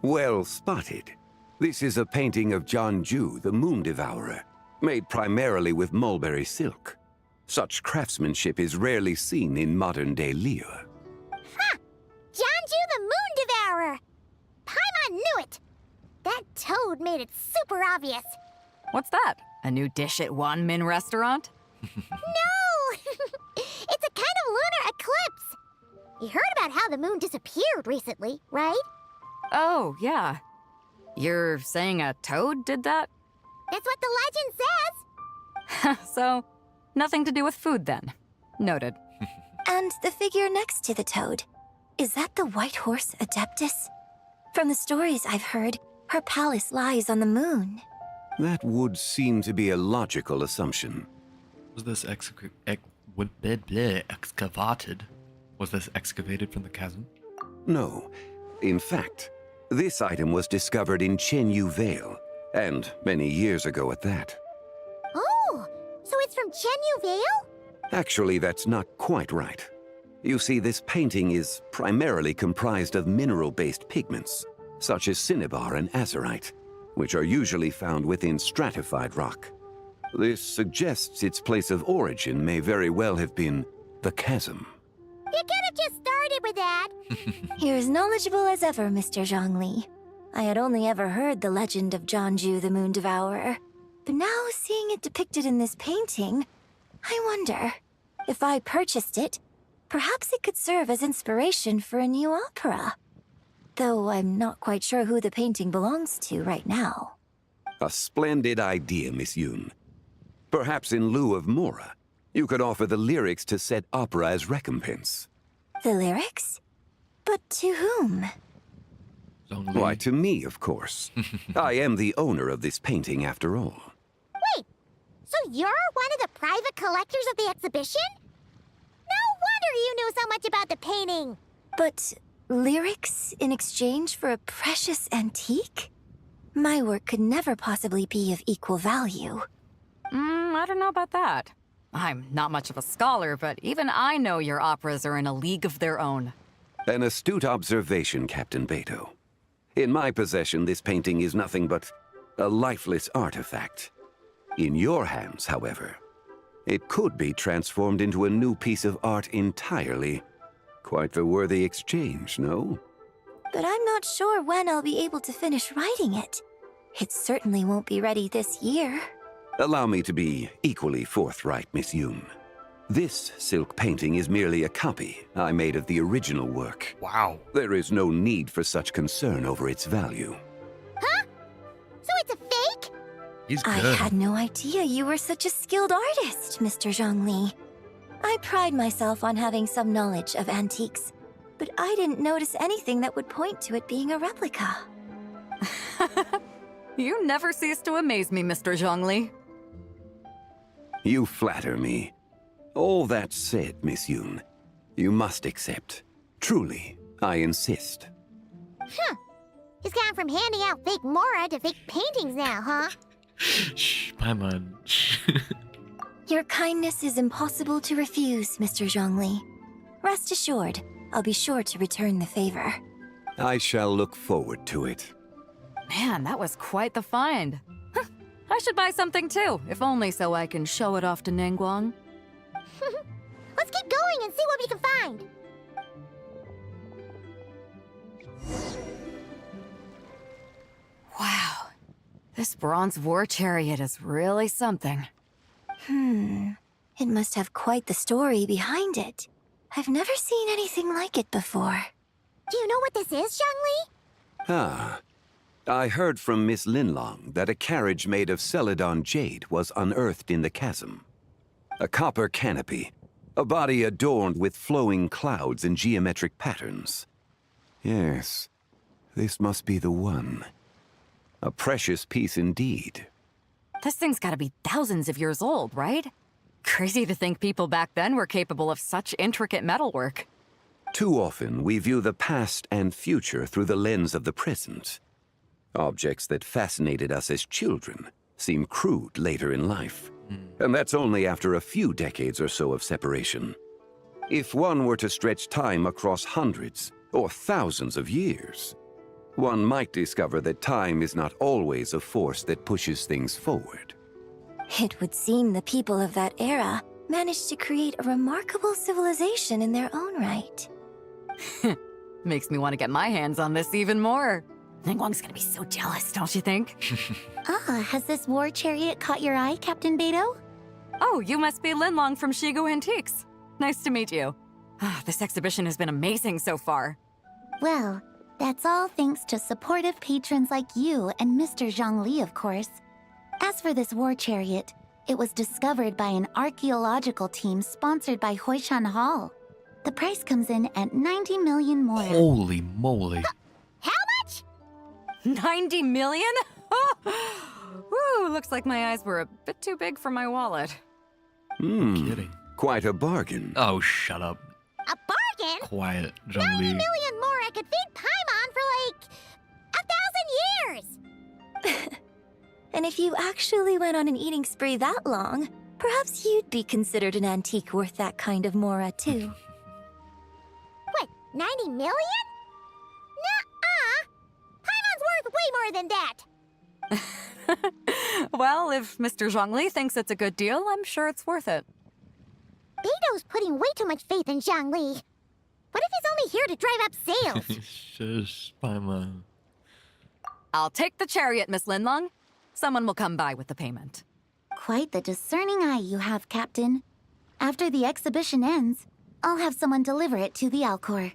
Well spotted. This is a painting of Jianju, the Moon Devourer, made primarily with mulberry silk. Such craftsmanship is rarely seen in modern-day Liyue. Ha! Jianju the Moon Devourer! Paimon knew it! That toad made it super obvious. What's that? A new dish at Wanmin restaurant? No! It's a kind of lunar eclipse! You heard about how the moon disappeared recently, right? Oh, yeah. You're saying a toad did that? That's what the legend says! So, nothing to do with food then. Noted. And the figure next to the toad. Is that the White Horse Adeptus? From the stories I've heard, her palace lies on the moon. That would seem to be a logical assumption. Was this excavated? Was this excavated from the chasm? No. In fact, this item was discovered in Chenyu Vale, and many years ago at that. Oh, so it's from Chenyu Vale? Actually, that's not quite right. You see, this painting is primarily comprised of mineral-based pigments, such as cinnabar and azurite, which are usually found within stratified rock. This suggests its place of origin may very well have been the chasm. You could have just started with that. You're as knowledgeable as ever, Mr. Zhongli. I had only ever heard the legend of Jianju the Moon Devourer, but now seeing it depicted in this painting, I wonder, if I purchased it, perhaps it could serve as inspiration for a new opera. Though I'm not quite sure who the painting belongs to right now. A splendid idea, Miss Yoon. Perhaps in lieu of mora, you could offer the lyrics to said opera as recompense. The lyrics? But to whom? Why, to me, of course. I am the owner of this painting, after all. Wait, So you're one of the private collectors of the exhibition? No wonder you knew so much about the painting. But lyrics in exchange for a precious antique? My work could never possibly be of equal value. I don't know about that. I'm not much of a scholar, but even I know your operas are in a league of their own. An astute observation, Captain Beto. In my possession, this painting is nothing but a lifeless artifact. In your hands, however, it could be transformed into a new piece of art entirely. Quite the worthy exchange, no? But I'm not sure when I'll be able to finish writing it. It certainly won't be ready this year. Allow me to be equally forthright, Miss Yoon. This silk painting is merely a copy I made of the original work. Wow. There is no need for such concern over its value. Huh? So it's a fake? He's good. I had no idea you were such a skilled artist, Mr. Zhongli. I pride myself on having some knowledge of antiques, but I didn't notice anything that would point to it being a replica. You never cease to amaze me, Mr. Zhongli. You flatter me. All that said, Miss Yoon, you must accept. Truly, I insist. Huh. He's gone from handing out fake Mora to fake paintings now, huh? Shh, Paimon. Your kindness is impossible to refuse, Mr. Zhongli. Rest assured, I'll be sure to return the favor. I shall look forward to it. Man, that was quite the find. Huh, I should buy something too, if only so I can show it off to Ningguang. Let's keep going and see what we can find. Wow, this bronze war chariot is really something. It must have quite the story behind it. I've never seen anything like it before. Do you know what this is, Zhongli? Ah. I heard from Miss Linlong that a carriage made of Celadon jade was unearthed in the chasm. A copper canopy, a body adorned with flowing clouds and geometric patterns. Yes, this must be the one. A precious piece indeed. This thing's gotta be thousands of years old, right? Crazy to think people back then were capable of such intricate metalwork. Too often, we view the past and future through the lens of the present. Objects that fascinated us as children seem crude later in life. And that's only after a few decades or so of separation. If one were to stretch time across hundreds or thousands of years, one might discover that time is not always a force that pushes things forward. It would seem the people of that era managed to create a remarkable civilization in their own right. Makes me want to get my hands on this even more. Ningguang's gonna be so jealous, don't you think? Has this war chariot caught your eye, Captain Beto? Oh, you must be Linlong from Shigu Antiques. Nice to meet you. This exhibition has been amazing so far. Well, that's all thanks to supportive patrons like you and Mr. Zhongli, of course. As for this war chariot, it was discovered by an archaeological team sponsored by Hoishan Hall. The price comes in at 90 million more. Holy moly. How much? 90 million? Woo, looks like my eyes were a bit too big for my wallet. Kidding. Quite a bargain. Oh, shut up. A bargain? Quiet, 90 Zhongli. million more I could feed Paimon for like 1,000 years! And if you actually went on an eating spree that long, perhaps you'd be considered an antique worth that kind of mora, too. What, 90 million? Nuh-uh! Paimon's worth way more than that! Well, if Mr. Zhongli thinks it's a good deal, I'm sure it's worth it. Beto's putting way too much faith in Zhongli. What if he's only here to drive up sales? Shush, Paimon. I'll take the chariot, Miss Linlong. Someone will come by with the payment. Quite the discerning eye you have, Captain. After the exhibition ends, I'll have someone deliver it to the Alcor.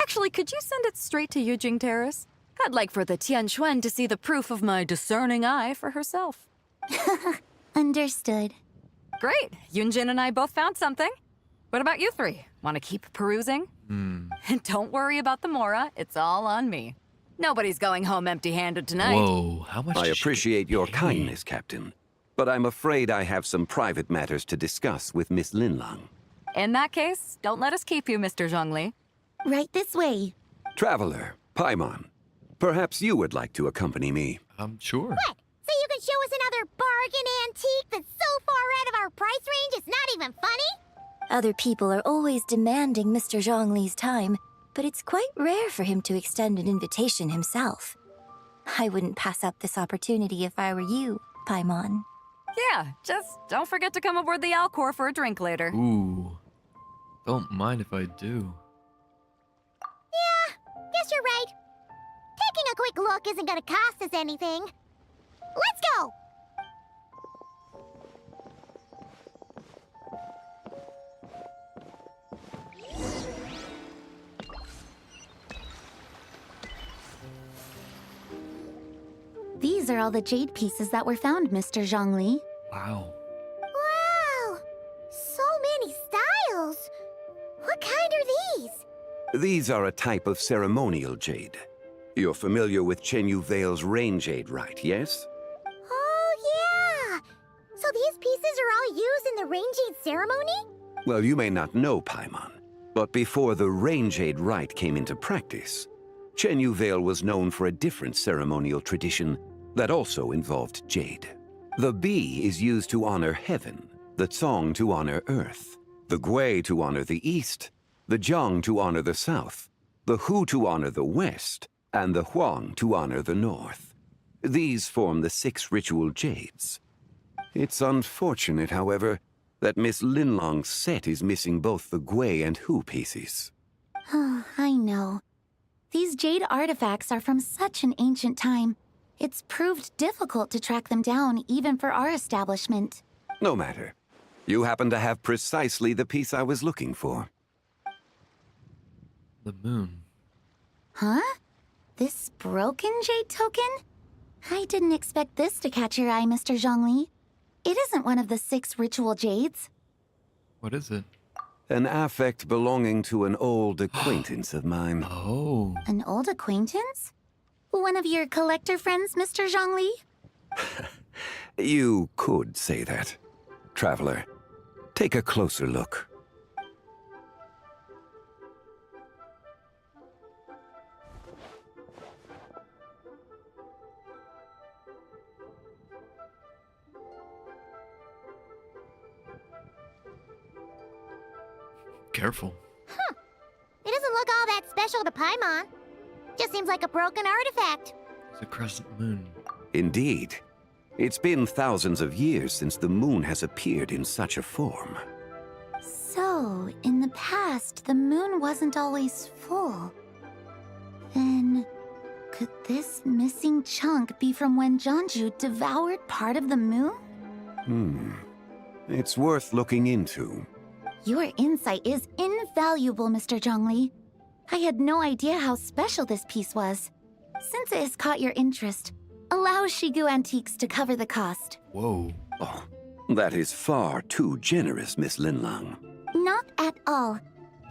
Actually, could you send it straight to Yujing Terrace? I'd like for the Tianquan to see the proof of my discerning eye for herself. Understood. Great. Yunjin and I both found something. What about you three? Want to keep perusing? And don't worry about the Mora. It's all on me. Nobody's going home empty-handed tonight. Whoa, how much I did she appreciate get your paid? kindness, Captain. but I'm afraid I have some private matters to discuss with Miss Linlang. In that case, don't let us keep you, Mr. Zhongli. Right this way. Traveler, Paimon, perhaps you would like to accompany me. Sure. What? So you can show us another bargain antique that's so far out of our price range it's not even funny? Other people are always demanding Mr. Zhongli's time, but it's quite rare for him to extend an invitation himself. I wouldn't pass up this opportunity if I were you, Paimon. Yeah, just don't forget to come aboard the Alcor for a drink later. Ooh. Don't mind if I do. Yeah, guess you're right. Taking a quick look isn't gonna cost us anything. Let's go! These are all the jade pieces that were found, Mr. Zhongli. Wow. Wow! So many styles! What kind are these? These are a type of ceremonial jade. You're familiar with Chenyu Vale's rain jade, right, yes? Oh, yeah! So these pieces are all used in the rain jade ceremony? Well, you may not know, Paimon, but before the rain jade rite came into practice, Chenyu Vale was known for a different ceremonial tradition that also involved jade. The bee is used to honor heaven, the Tsong to honor earth, the Gui to honor the east, the Jiang to honor the south, the Hu to honor the west, and the Huang to honor the north. These form the 6 ritual jades. It's unfortunate, however, that Miss Linlong's set is missing both the Gui and Hu pieces. Oh, I know. These jade artifacts are from such an ancient time. It's proved difficult to track them down, even for our establishment. No matter. You happen to have precisely the piece I was looking for. The moon. Huh? This broken jade token? I didn't expect this to catch your eye, Mr. Zhongli. It isn't one of the 6 ritual jades. What is it? An affect belonging to an old acquaintance of mine. Oh. An old acquaintance? One of your collector friends, Mr. Zhongli? You could say that. Traveler, take a closer look. Careful. Huh. It doesn't look all that special to Paimon. Just seems like a broken artifact. It's a crescent moon. Indeed. It's been thousands of years since the moon has appeared in such a form. So, in the past, the moon wasn't always full. Then, could this missing chunk be from when Jianzhu devoured part of the moon? It's worth looking into. Your insight is invaluable, Mr. Zhongli. I had no idea how special this piece was. Since it has caught your interest, allow Shigu Antiques to cover the cost. Whoa. Oh, that is far too generous, Miss Linlang. Not at all.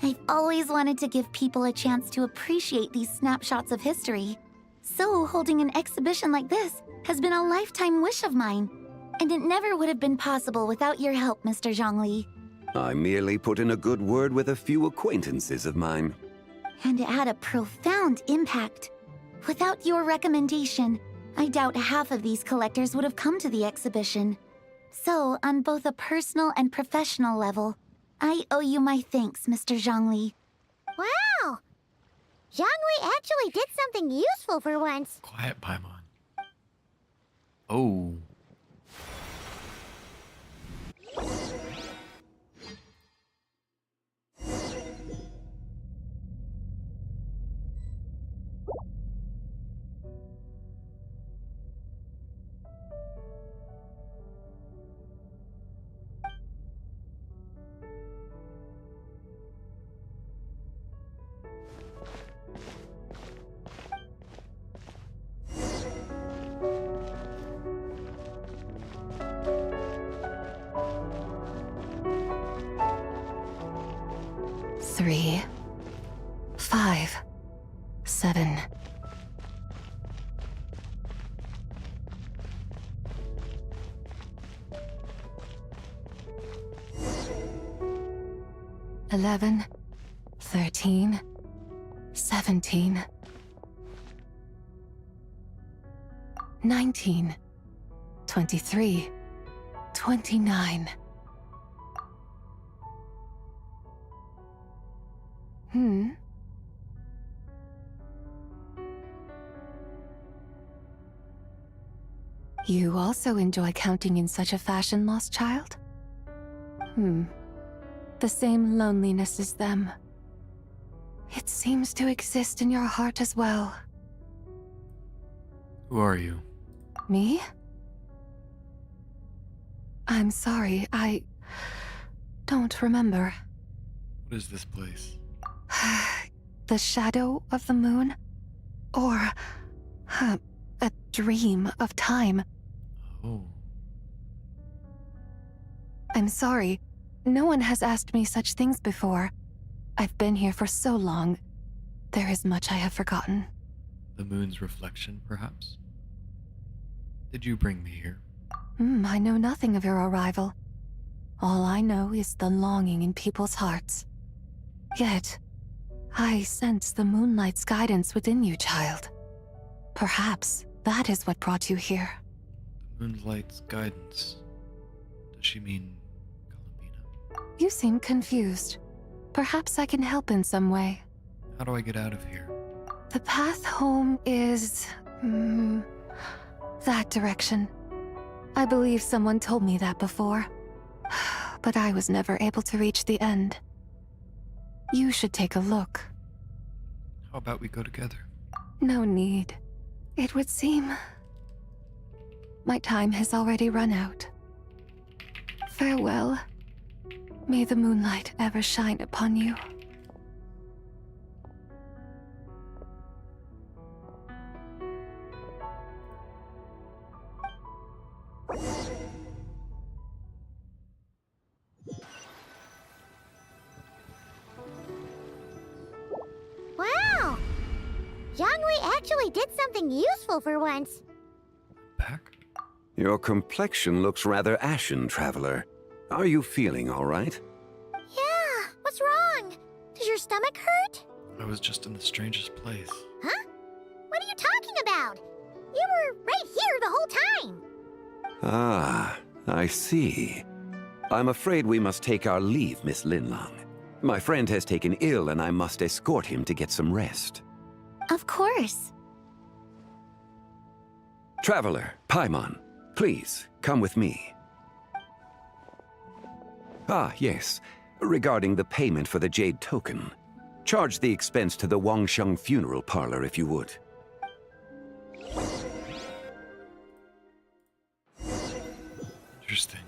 I've always wanted to give people a chance to appreciate these snapshots of history. So holding an exhibition like this has been a lifetime wish of mine. And it never would have been possible without your help, Mr. Zhongli. I merely put in a good word with a few acquaintances of mine. And it had a profound impact. Without your recommendation, I doubt half of these collectors would have come to the exhibition. So, on both a personal and professional level, I owe you my thanks, Mr. Zhongli. Wow! Zhongli actually did something useful for once. Quiet, Paimon. Oh. Three, 5, 7. 11, 13, 17, 19, 23, 29. You also enjoy counting in such a fashion, lost child? The same loneliness as them. It seems to exist in your heart as well. Who are you? Me? I'm sorry, I don't remember. What is this place? The shadow of the moon? Or a dream of time? Oh. I'm sorry. No one has asked me such things before. I've been here for so long. There is much I have forgotten. The moon's reflection, perhaps? Did you bring me here? I know nothing of your arrival. All I know is the longing in people's hearts. Yet, I sense the moonlight's guidance within you, child. Perhaps that is what brought you here. The moonlight's guidance. Does she mean Columbina? You seem confused. Perhaps I can help in some way. How do I get out of here? The path home is... that direction. I believe someone told me that before. But I was never able to reach the end. You should take a look. How about we go together? No need. It would seem... my time has already run out. Farewell. May the moonlight ever shine upon you. Wow! Zhongli actually did something useful for once. Your complexion looks rather ashen, traveler. Are you feeling all right? Yeah, what's wrong? Does your stomach hurt? I was just in the strangest place. Huh? What are you talking about? You were right here the whole time. Ah, I see. I'm afraid we must take our leave, Miss Linlong. My friend has taken ill and I must escort him to get some rest. Of course. Traveler, Paimon, please, come with me. Ah, yes. Regarding the payment for the Jade Token. Charge the expense to the Wangsheng Funeral Parlor if you would. Interesting.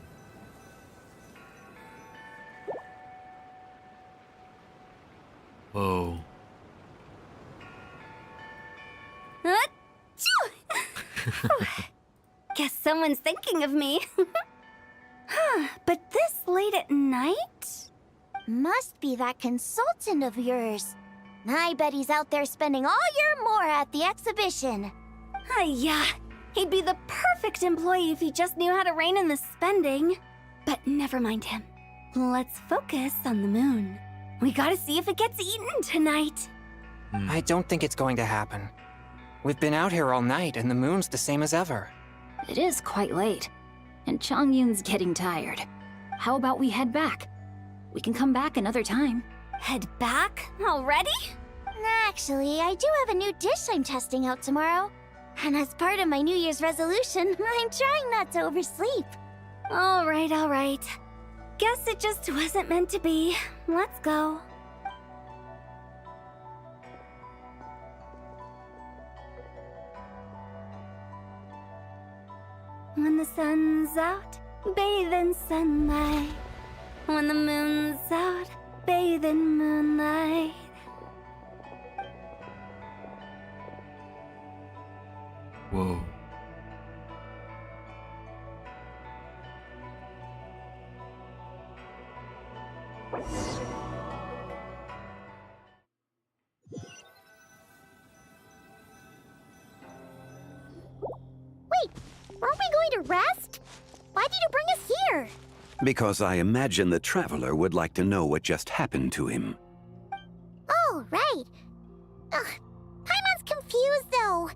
Whoa. Guess someone's thinking of me. But this late at night? Must be that consultant of yours. I bet he's out there spending all year more at the exhibition. Yeah, he'd be the perfect employee if he just knew how to rein in the spending. But never mind him. Let's focus on the moon. We gotta see if it gets eaten tonight. I don't think it's going to happen. We've been out here all night, and the moon's the same as ever. It is quite late, and Chongyun's getting tired. How about we head back? We can come back another time. Head back? Already? Actually, I do have a new dish I'm testing out tomorrow. And as part of my New Year's resolution, I'm trying not to oversleep. All right. Guess it just wasn't meant to be. Let's go. When the sun's out, bathe in sunlight. When the moon's out, bathe in moonlight. Whoa. Wait, weren't we going to rest? Why did you bring us here? Because I imagine the traveler would like to know what just happened to him. Oh, right. Ugh, Paimon's confused, though.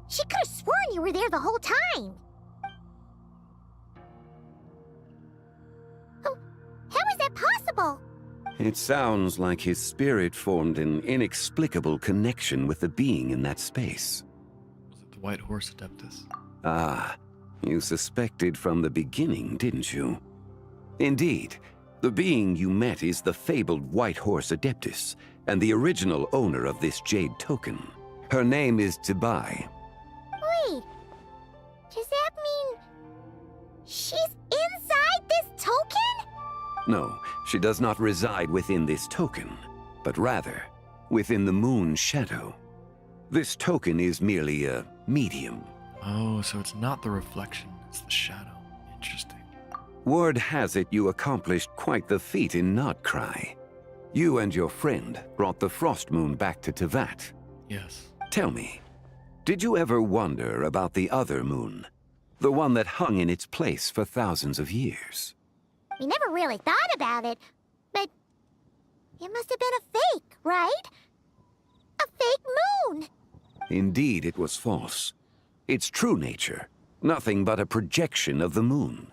She could have sworn you were there the whole time. Oh, how is that possible? It sounds like his spirit formed an inexplicable connection with the being in that space. Was it the White Horse Adeptus? Ah, you suspected from the beginning, didn't you? Indeed, the being you met is the fabled White Horse Adeptus, and the original owner of this jade token. Her name is Zibai. Wait, does that mean she's inside this token? No, she does not reside within this token, but rather within the moon's shadow. This token is merely a medium. Oh, so it's not the reflection, it's the shadow. Interesting. Word has it you accomplished quite the feat in Nodcry. You and your friend brought the Frost Moon back to Tevat. Yes. Tell me, did you ever wonder about the other moon? The one that hung in its place for thousands of years? We never really thought about it, but it must have been a fake, right? A fake moon! Indeed, it was false. Its true nature, nothing but a projection of the moon.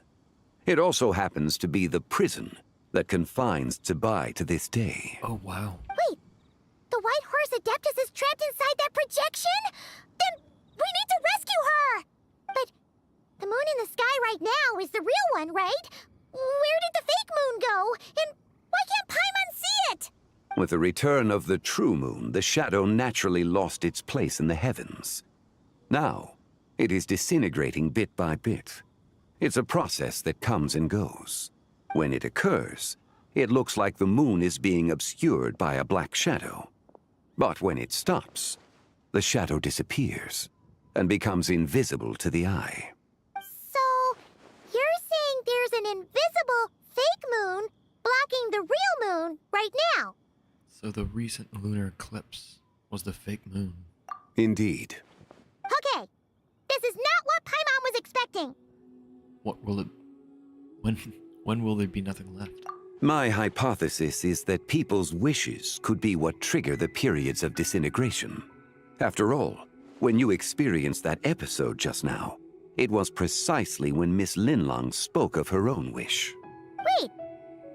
It also happens to be the prison that confines Zibai to this day. Oh, wow. Wait, the White Horse Adeptus is trapped inside that projection? Then we need to rescue her! But the moon in the sky right now is the real one, right? Where did the fake moon go? And why can't Paimon see it? With the return of the true moon, the shadow naturally lost its place in the heavens. Now, it is disintegrating bit by bit. It's a process that comes and goes. When it occurs, it looks like the moon is being obscured by a black shadow. But when it stops, the shadow disappears and becomes invisible to the eye. So, you're saying there's an invisible fake moon blocking the real moon right now? So the recent lunar eclipse was the fake moon. Indeed. Okay, this is not what Paimon was expecting. What will it... When will there be nothing left? My hypothesis is that people's wishes could be what trigger the periods of disintegration. After all, when you experienced that episode just now, it was precisely when Miss Linlong spoke of her own wish. Wait,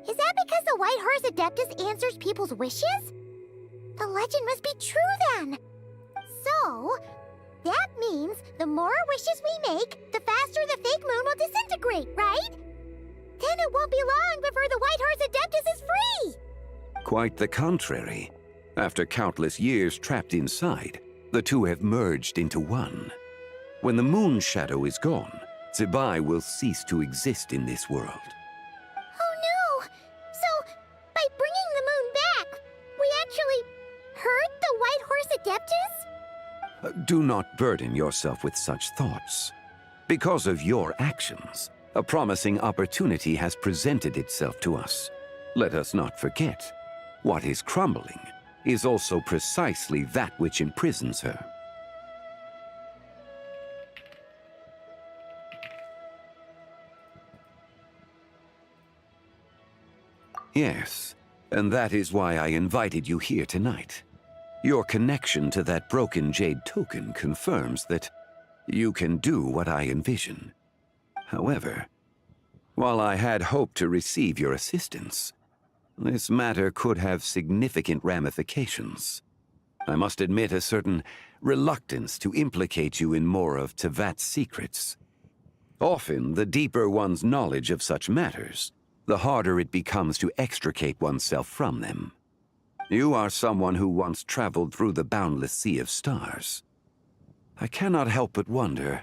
is that because the White Horse Adeptus answers people's wishes? The legend must be true then. So, that means the more wishes we make, the faster the fake moon will disintegrate, right? Then it won't be long before the White Horse Adeptus is free! Quite the contrary. After countless years trapped inside, the two have merged into one. When the moon shadow is gone, Zibai will cease to exist in this world. Oh no! So, by bringing the moon back, we actually hurt the White Horse Adeptus? Do not burden yourself with such thoughts. Because of your actions, a promising opportunity has presented itself to us. Let us not forget, what is crumbling is also precisely that which imprisons her. Yes, and that is why I invited you here tonight. Your connection to that broken jade token confirms that you can do what I envision. However, while I had hoped to receive your assistance, this matter could have significant ramifications. I must admit a certain reluctance to implicate you in more of Tevat's secrets. Often, the deeper one's knowledge of such matters, the harder it becomes to extricate oneself from them. You are someone who once traveled through the boundless sea of stars. I cannot help but wonder,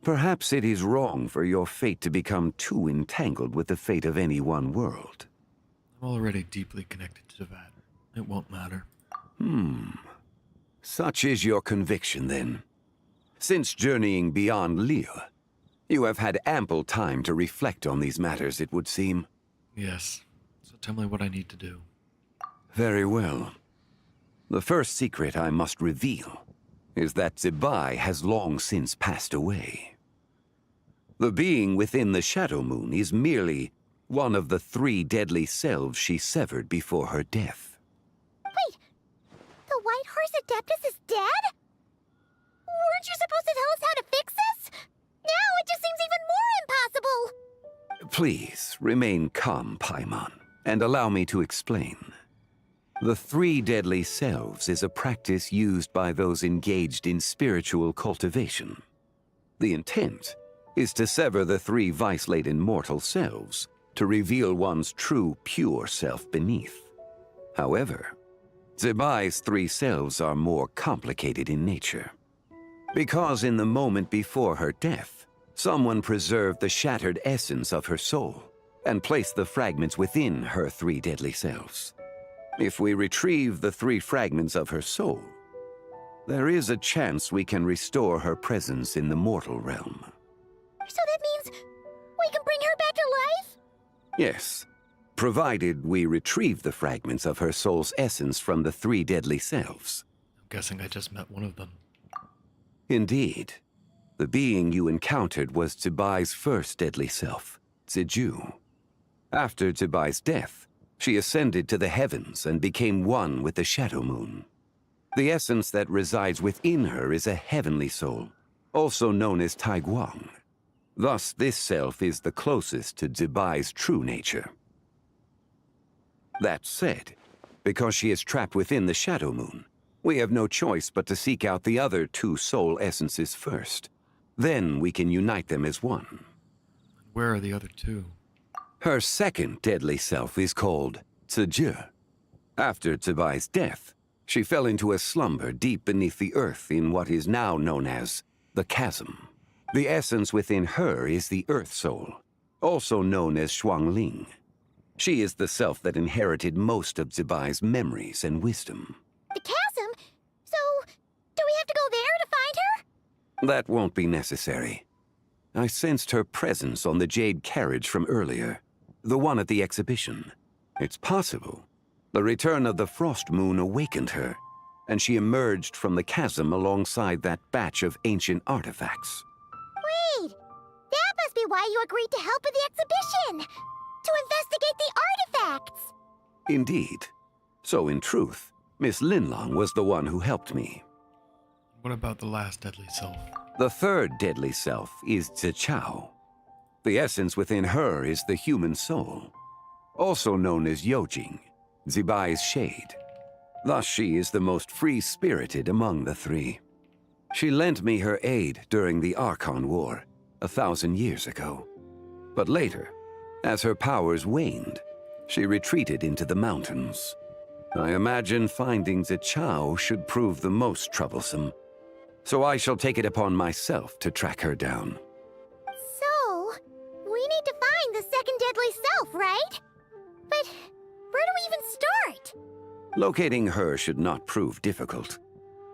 perhaps it is wrong for your fate to become too entangled with the fate of any one world. I'm already deeply connected to Tevat. It won't matter. Such is your conviction, then. Since journeying beyond Liyue, you have had ample time to reflect on these matters, it would seem. Yes. So tell me what I need to do. Very well. The first secret I must reveal is that Zibai has long since passed away. The being within the Shadow Moon is merely one of the 3 deadly selves she severed before her death. Wait, the White Horse Adeptus is dead? Weren't you supposed to tell us how to fix this? Now it just seems even more impossible! Please, remain calm, Paimon, and allow me to explain. The 3 deadly selves is a practice used by those engaged in spiritual cultivation. The intent is to sever the 3 vice-laden mortal selves to reveal one's true, pure self beneath. However, Zebai's 3 selves are more complicated in nature. Because in the moment before her death, someone preserved the shattered essence of her soul and placed the fragments within her 3 deadly selves. If we retrieve the 3 fragments of her soul, there is a chance we can restore her presence in the mortal realm. So that means we can bring her back to life? Yes, provided we retrieve the fragments of her soul's essence from the 3 deadly selves. I'm guessing I just met one of them. Indeed. The being you encountered was Zebai's first deadly self, Ziju. After Zebai's death, she ascended to the heavens and became one with the Shadow Moon. The essence that resides within her is a heavenly soul, also known as Taiguang. Thus, this self is the closest to Zebai's true nature. That said, because she is trapped within the Shadow Moon, we have no choice but to seek out the other 2 soul essences first. Then we can unite them as one. Where are the other 2? Her second deadly self is called Ziju. After Zebai's death, she fell into a slumber deep beneath the earth in what is now known as the Chasm. The essence within her is the Earth Soul, also known as Shuangling. She is the self that inherited most of Zebai's memories and wisdom. The chasm? So, do we have to go there to find her? That won't be necessary. I sensed her presence on the jade carriage from earlier, the one at the exhibition. It's possible the return of the Frost Moon awakened her, and she emerged from the chasm alongside that batch of ancient artifacts. Wait! That must be why you agreed to help with the exhibition! To investigate the artifacts! Indeed. So in truth, Miss Linlong was the one who helped me. What about the last deadly self? The 3rd deadly self is Zichao. The essence within her is the human soul, also known as Yojing, Zebai's shade. Thus she is the most free-spirited among the 3. She lent me her aid during the Archon War 1,000 years ago. But later, as her powers waned, she retreated into the mountains. I imagine finding Zichao should prove the most troublesome, so I shall take it upon myself to track her down. So, we need to find the 2nd deadly self, right? But where do we even start? Locating her should not prove difficult.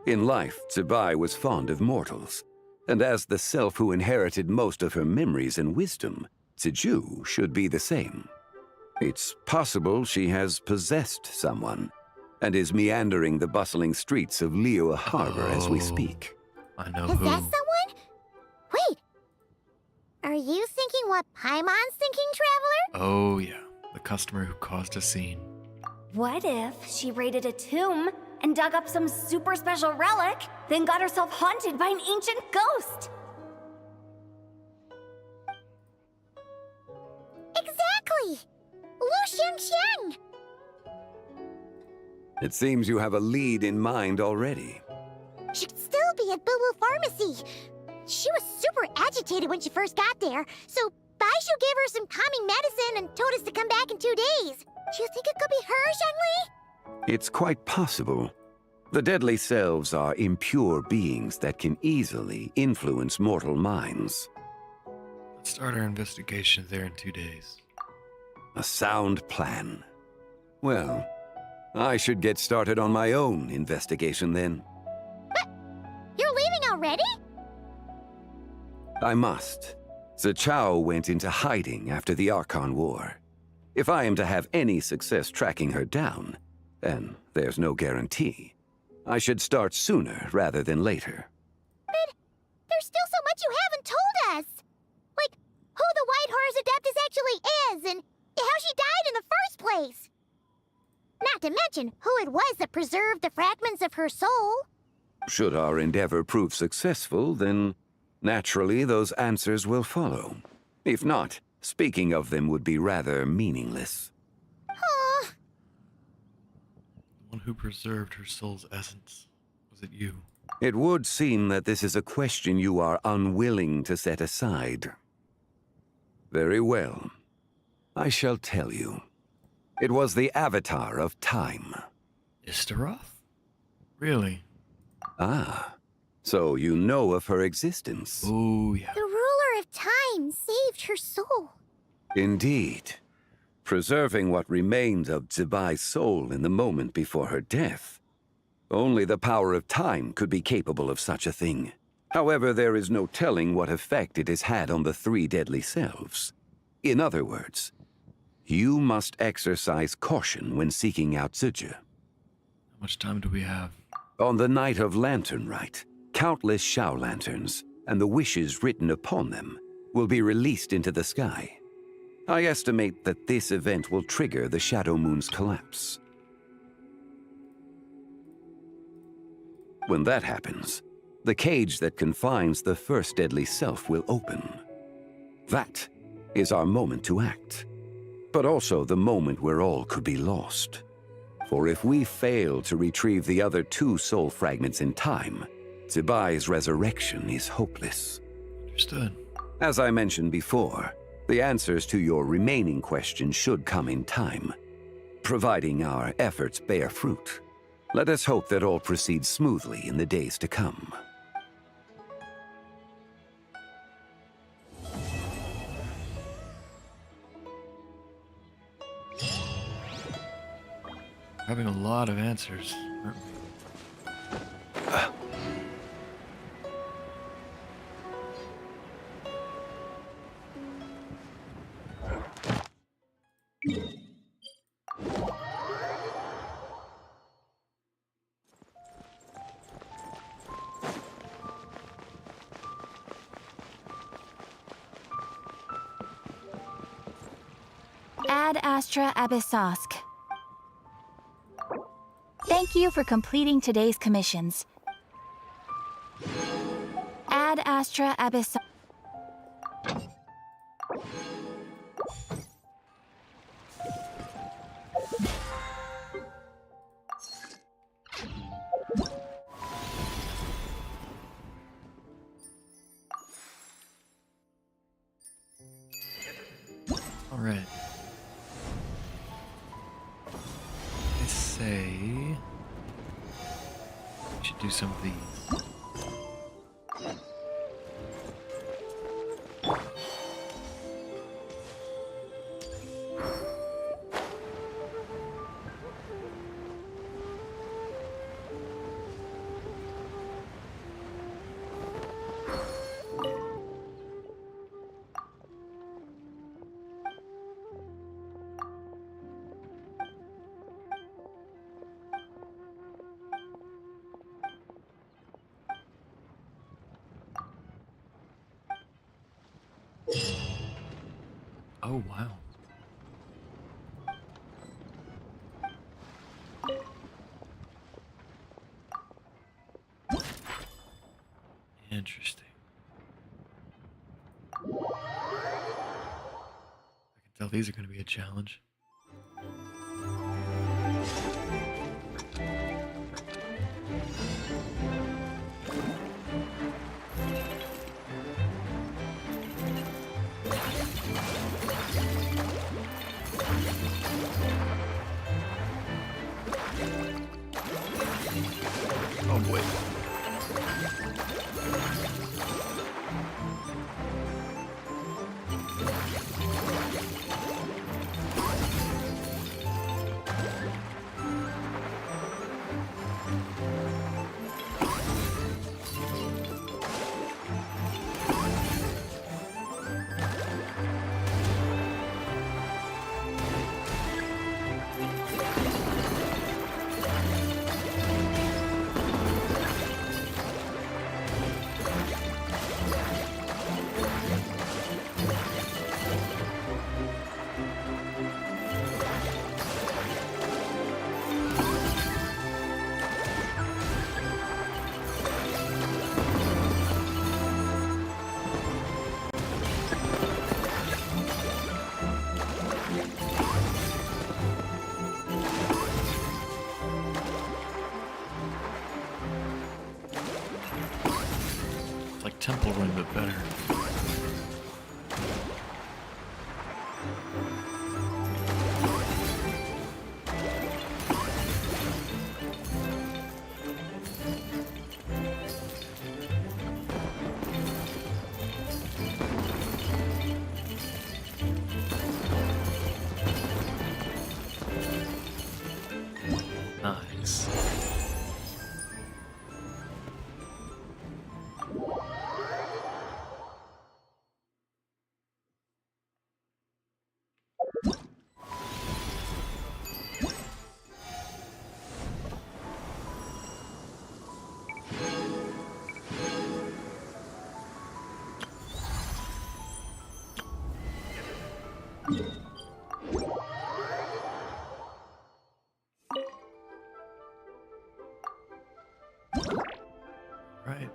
In life, Zebai was fond of mortals, and as the self who inherited most of her memories and wisdom, Ziju should be the same. It's possible she has possessed someone, and is meandering the bustling streets of Liyue Harbor as we speak. I know Possess who. someone? Wait! Are you thinking what Paimon's thinking, Traveler? Oh yeah, the customer who caused a scene. What if she raided a tomb and dug up some super special relic, then got herself haunted by an ancient ghost? Exactly! Lu Xiangqiang! It seems you have a lead in mind already. She'd still be at Boo Boo Pharmacy. She was super agitated when she first got there, so Baishu gave her some calming medicine and told us to come back in 2 days. Do you think it could be her, Zhengli? It's quite possible. The deadly selves are impure beings that can easily influence mortal minds. Let's start our investigation there in 2 days. A sound plan. Well, I should get started on my own investigation then. You're leaving already? I must. Zichao went into hiding after the Archon War. If I am to have any success tracking her down, and there's no guarantee, I should start sooner rather than later. But there's still so much you haven't told us. Like, imagine who it was that preserved the fragments of her soul. Should our endeavor prove successful, then naturally those answers will follow. If not, speaking of them would be rather meaningless. Aw. The one who preserved her soul's essence. Was it you? It would seem that this is a question you are unwilling to set aside. Very well. I shall tell you. It was the Avatar of Time. Istaroth? Really? Ah, so you know of her existence. Oh, yeah. The ruler of time saved her soul. Indeed. Preserving what remained of Zibai's soul in the moment before her death. Only the power of time could be capable of such a thing. However, there is no telling what effect it has had on the three deadly selves. In other words, you must exercise caution when seeking out Zhuge. How much time do we have? On the night of Lantern Rite, countless Shao lanterns and the wishes written upon them will be released into the sky. I estimate that this event will trigger the Shadow Moon's collapse. When that happens, the cage that confines the first deadly self will open. That is our moment to act, but also the moment where all could be lost. For if we fail to retrieve the other two soul fragments in time, Zibai's resurrection is hopeless. Understood. As I mentioned before, the answers to your remaining questions should come in time, providing our efforts bear fruit. Let us hope that all proceeds smoothly in the days to come. Having a lot of answers, aren't we? Ad Astra Abyssosk. Thank you for completing today's commissions. Ad Astra Abyssosk. All right. I say we should do some of these. Oh, wow. Interesting. I can tell these are going to be a challenge. Oh boy. It's like Temple Run, but better. Nice. Right.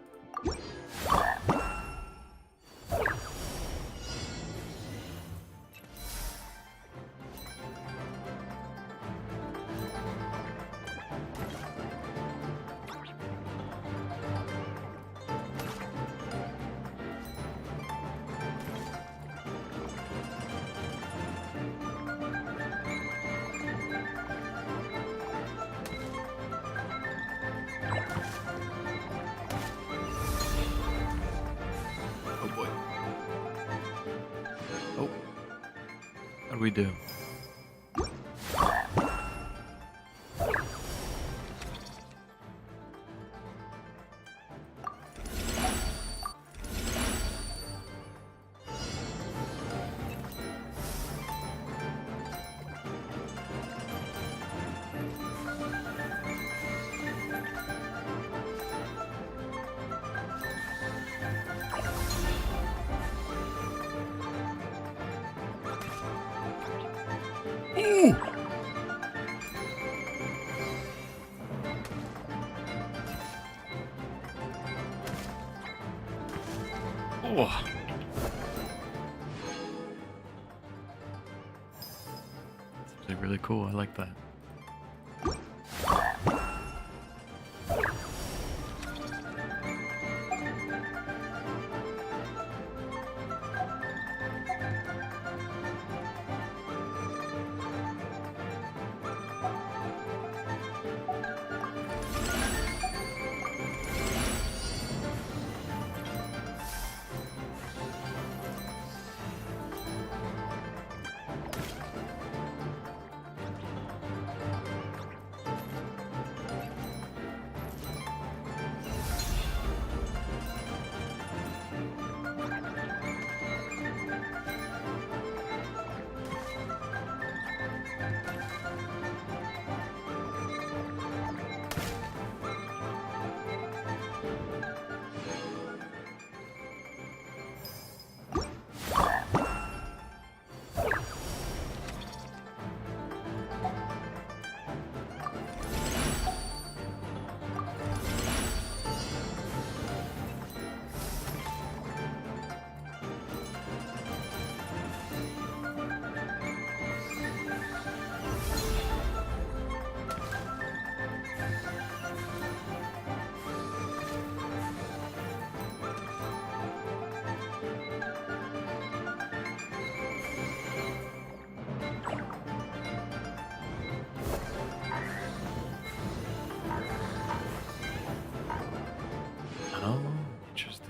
Oh boy. Oh. What do we do? Ooh. Oh. It's actually really cool. I like that. Oh, interesting.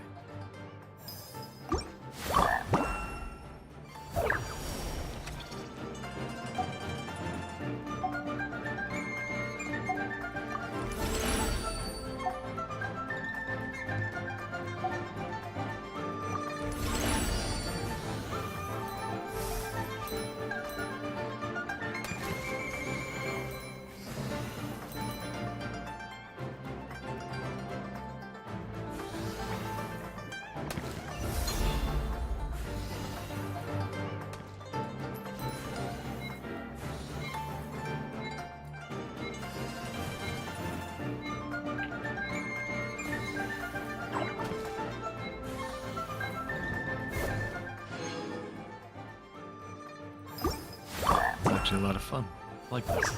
It's actually a lot of fun. I like this.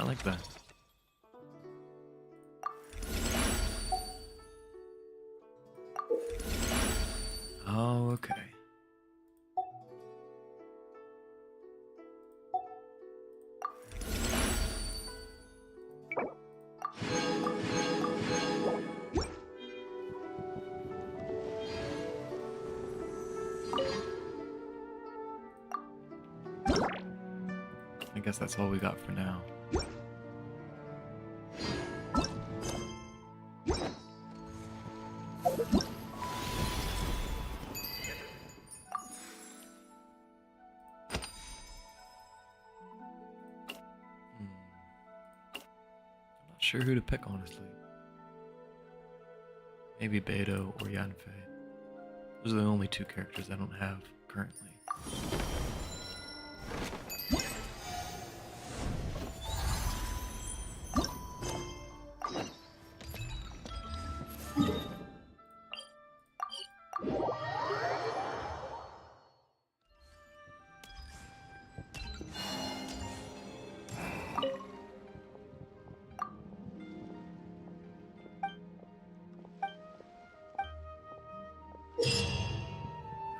like that. Oh, okay. I guess that's all we got for now. Not sure who to pick, honestly. Maybe Beto or Yanfei. Those are the only two characters I don't have currently.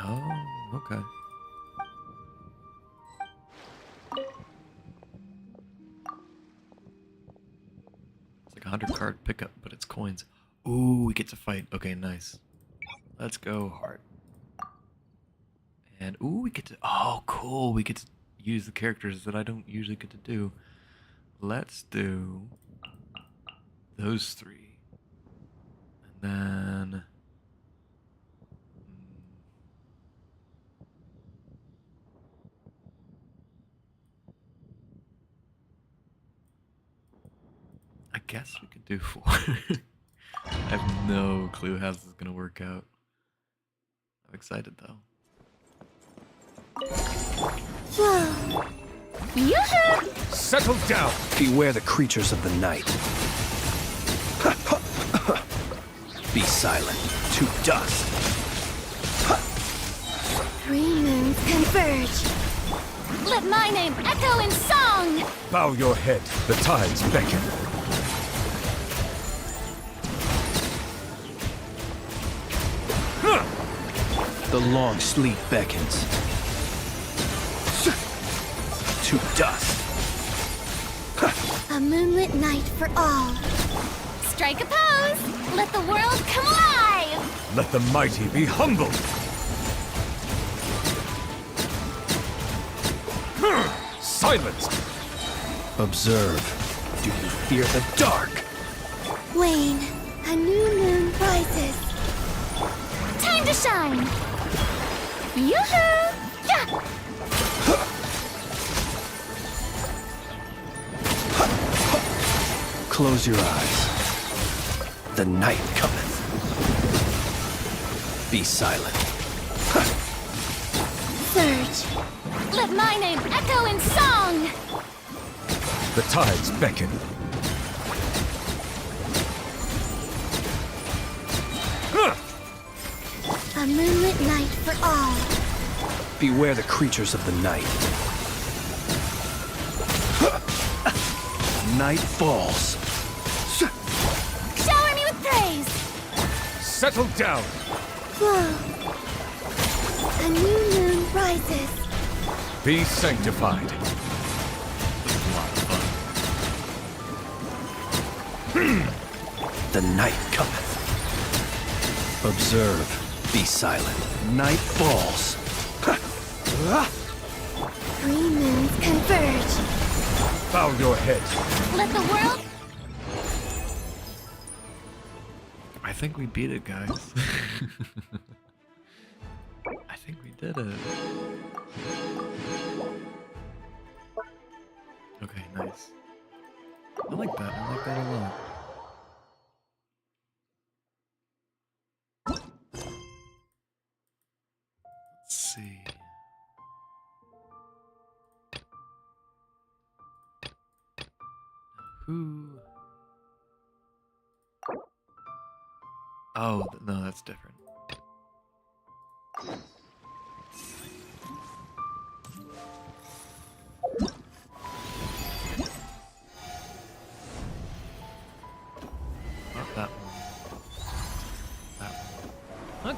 Oh, okay. It's like a 100 card pickup, but it's coins. Ooh, we get to fight. Okay, nice. Let's go, Heart. And ooh, we get to. Oh, cool. We get to use the characters that I don't usually get to do. Let's do those three. And then. I guess we could do 4. I have no clue how this is gonna work out. I'm excited though. Whoa. Yoo-hoo! Settle down! Beware the creatures of the night. Be silent. To dust. 3 moons converge. Let my name echo in song! Bow your head. The tides beckon. The long sleep beckons. To dust. A moonlit night for all. Strike a pose! Let the world come alive! Let the mighty be humbled. Silence! Observe. Do you fear the dark? Wane, a new moon rises. Time to shine! Yoo-hoo! Yeah! Close your eyes. The night cometh. Be silent. Surge! Let my name echo in song! The tides beckon. A moonlit night for all. Beware the creatures of the night. Night falls. Shower me with praise! Settle down. Whoa. A new moon rises. Be sanctified. The night cometh. Observe. Be silent. Night falls. 3 moons converge. Bow your head. Let the world... I think we beat it, guys. I think we did it. Okay, nice. I like that. I like that a lot. Let's see. Who? Oh, no, that's different.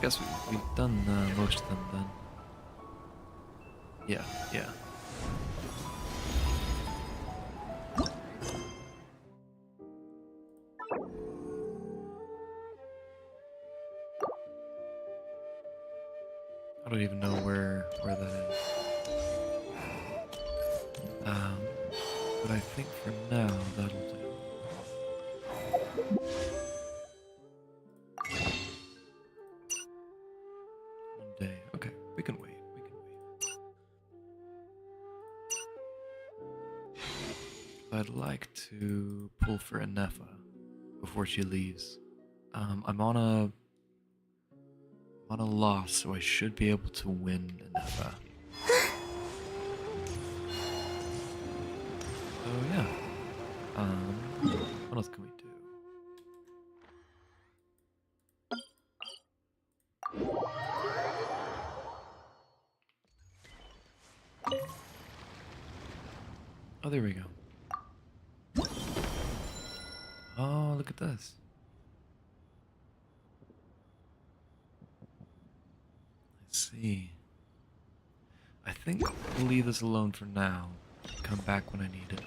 guess we've done most of them then. Yeah, yeah. I don't even know where that is. But I think for now that'll do. One day. Okay, we can wait. We can wait. I'd like to pull for Anefa before she leaves. I'm on a loss, so I should be able to win Anefa. Oh yeah. What else can we do? Oh, there we go. Oh, look at this. I see. I think we'll leave this alone for now. Come back when I need it.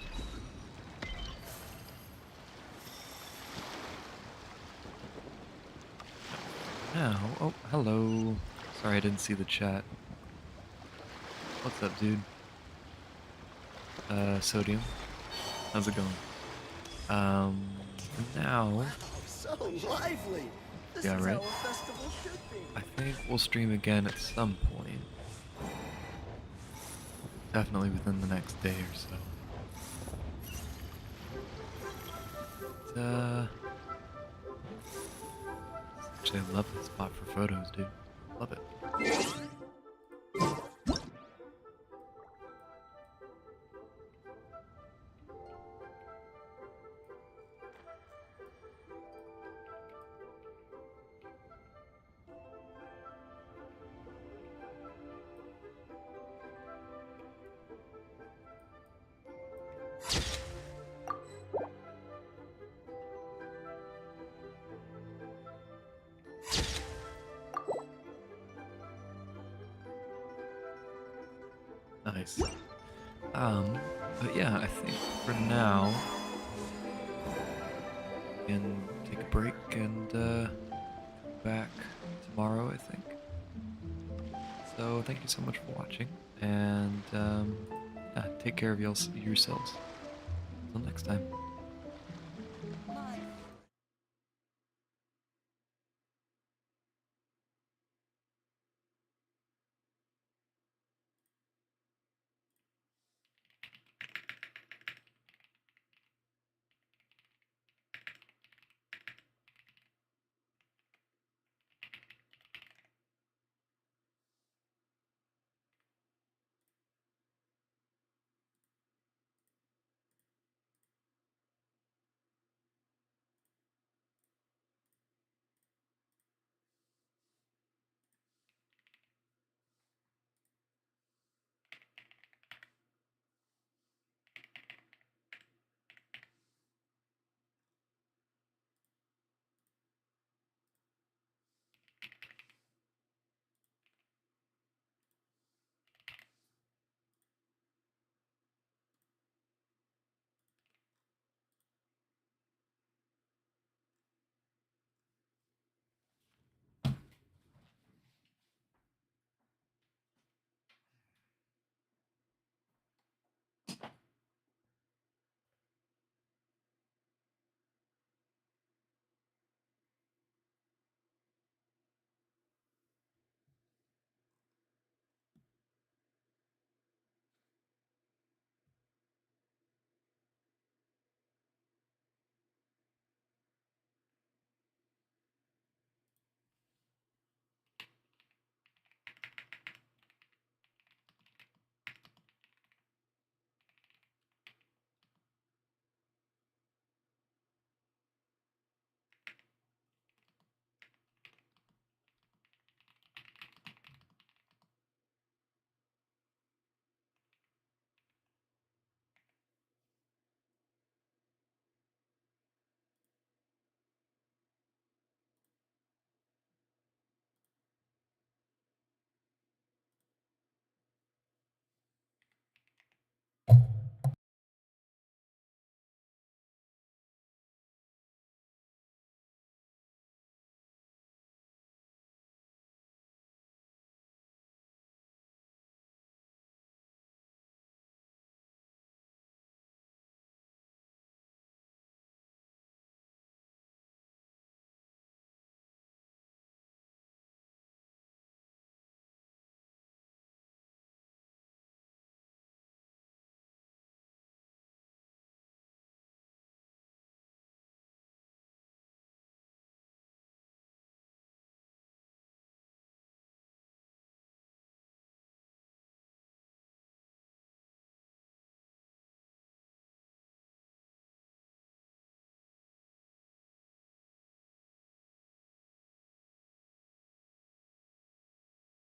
Now, oh, hello. Sorry, I didn't see the chat. What's up, dude? Sodium. How's it going? Now. So lively. This Yeah, is right. how a festival should be. I think we'll stream again at some point. Definitely within the next day or so. Actually, I love this spot for photos, dude. Love it. Nice. But yeah, I think for now, we can take a break and come back tomorrow, I think. So thank you so much for watching, and yeah, take care of yourselves. Until next time.